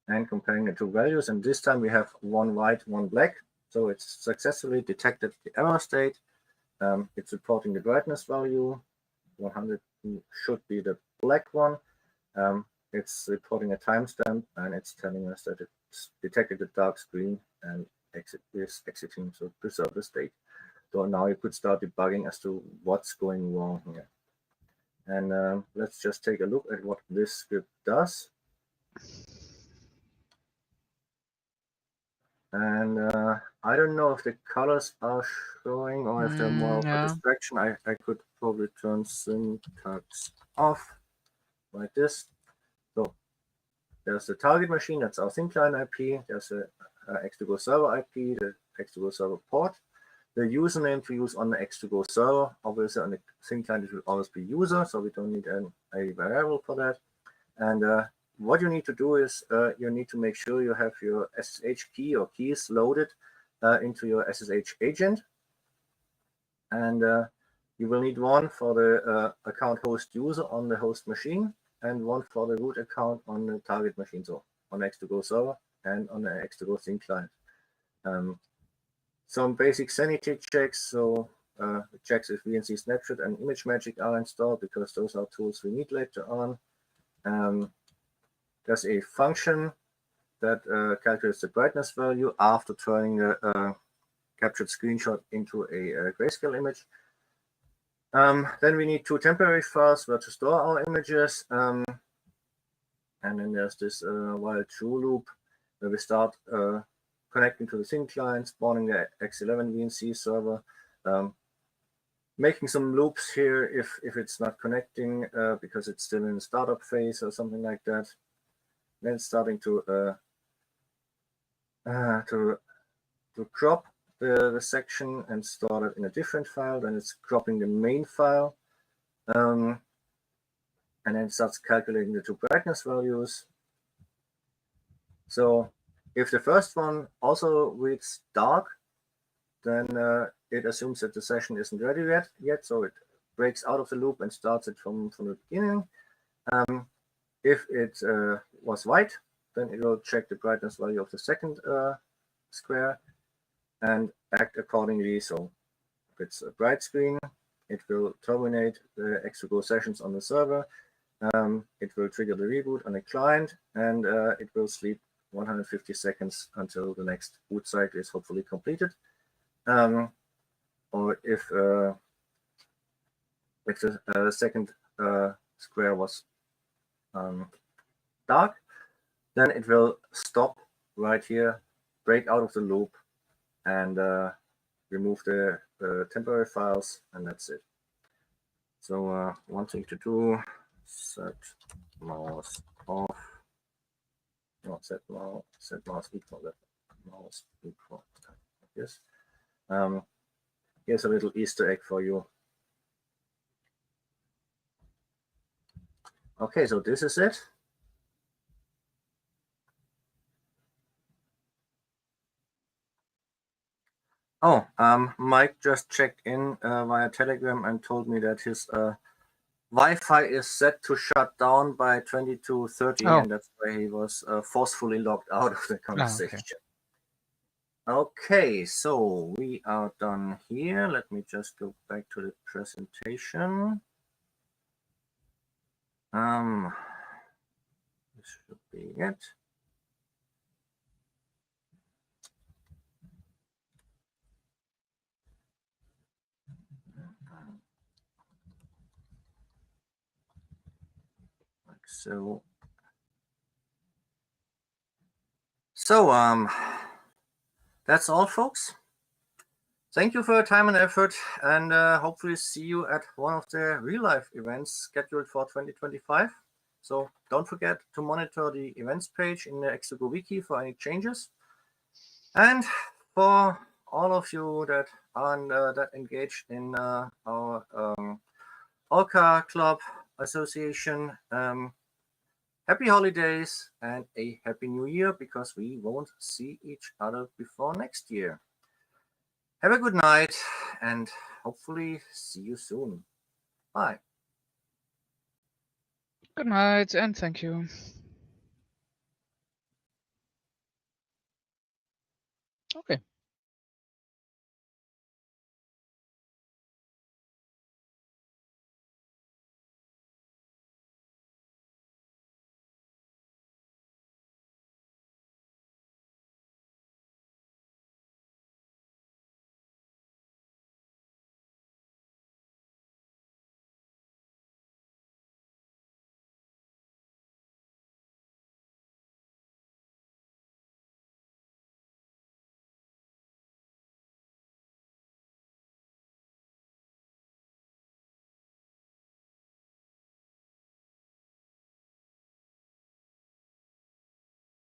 and comparing the two values. And this time we have one white, one black. So it's successfully detected the error state. It's reporting the brightness value. 100 should be the black one. It's reporting a timestamp, and it's telling us that it's detected a dark screen and is exiting to preserve the state. So now you could start debugging as to what's going wrong here. And let's just take a look at what this script does. And I don't know if the colors are showing or if they're more of a Yeah. distraction. I could probably turn syntax off like this. So there's the target machine, that's our thin client IP. There's a X2Go server IP, the X2Go server port. The username to use on the X2Go server, obviously on the thin client it will always be user, so we don't need a variable for that. And what you need to do is you need to make sure you have your SSH key or keys loaded into your SSH agent. And you will need one for the account host user on the host machine and one for the root account on the target machine, so on X2Go server and on the X2Go thin client. Some basic sanity checks, so it checks if VNC Snapshot and ImageMagick are installed, because those are tools we need later on. There's a function that calculates the brightness value after turning the captured screenshot into a grayscale image. Then we need 2 temporary files where to store our images. And then there's this while true loop where we start connecting to the thin client, spawning the X11 VNC server, making some loops here if it's not connecting because it's still in the startup phase or something like that. Then starting to crop the section and store it in a different file. Then it's cropping the main file, and then it starts calculating the 2 brightness values. So if the first one also reads dark, then it assumes that the session isn't ready yet, so it breaks out of the loop and starts it from the beginning. If it was white, then it will check the brightness value of the second square and act accordingly. So if it's a bright screen, it will terminate the X2Go sessions on the server. It will trigger the reboot on the client, and it will sleep 150 seconds until the next boot cycle is hopefully completed. Or if the second square was dark, then it will stop right here, break out of the loop, and remove the temporary files, and that's it. So one thing to do: set mouse off. No, set mouse equal that. Mouse equal like this. Here's a little Easter egg for you. Okay, so this is it. Oh, Mike just checked in via Telegram and told me that his Wi-Fi is set to shut down by 22:30, and that's why he was forcefully locked out of the conversation. Okay, so we are done here. Let me just go back to the presentation. This should be it. Like so. So that's all, folks. Thank you for your time and effort, and hopefully see you at one of the real-life events scheduled for 2025. So don't forget to monitor the events page in the X2Go wiki for any changes. And for all of you that are that engaged in our Orca Club Association, happy holidays and a happy new year, because we won't see each other before next year. Have a good night and hopefully see you soon. Bye. Good night and thank you. Okay.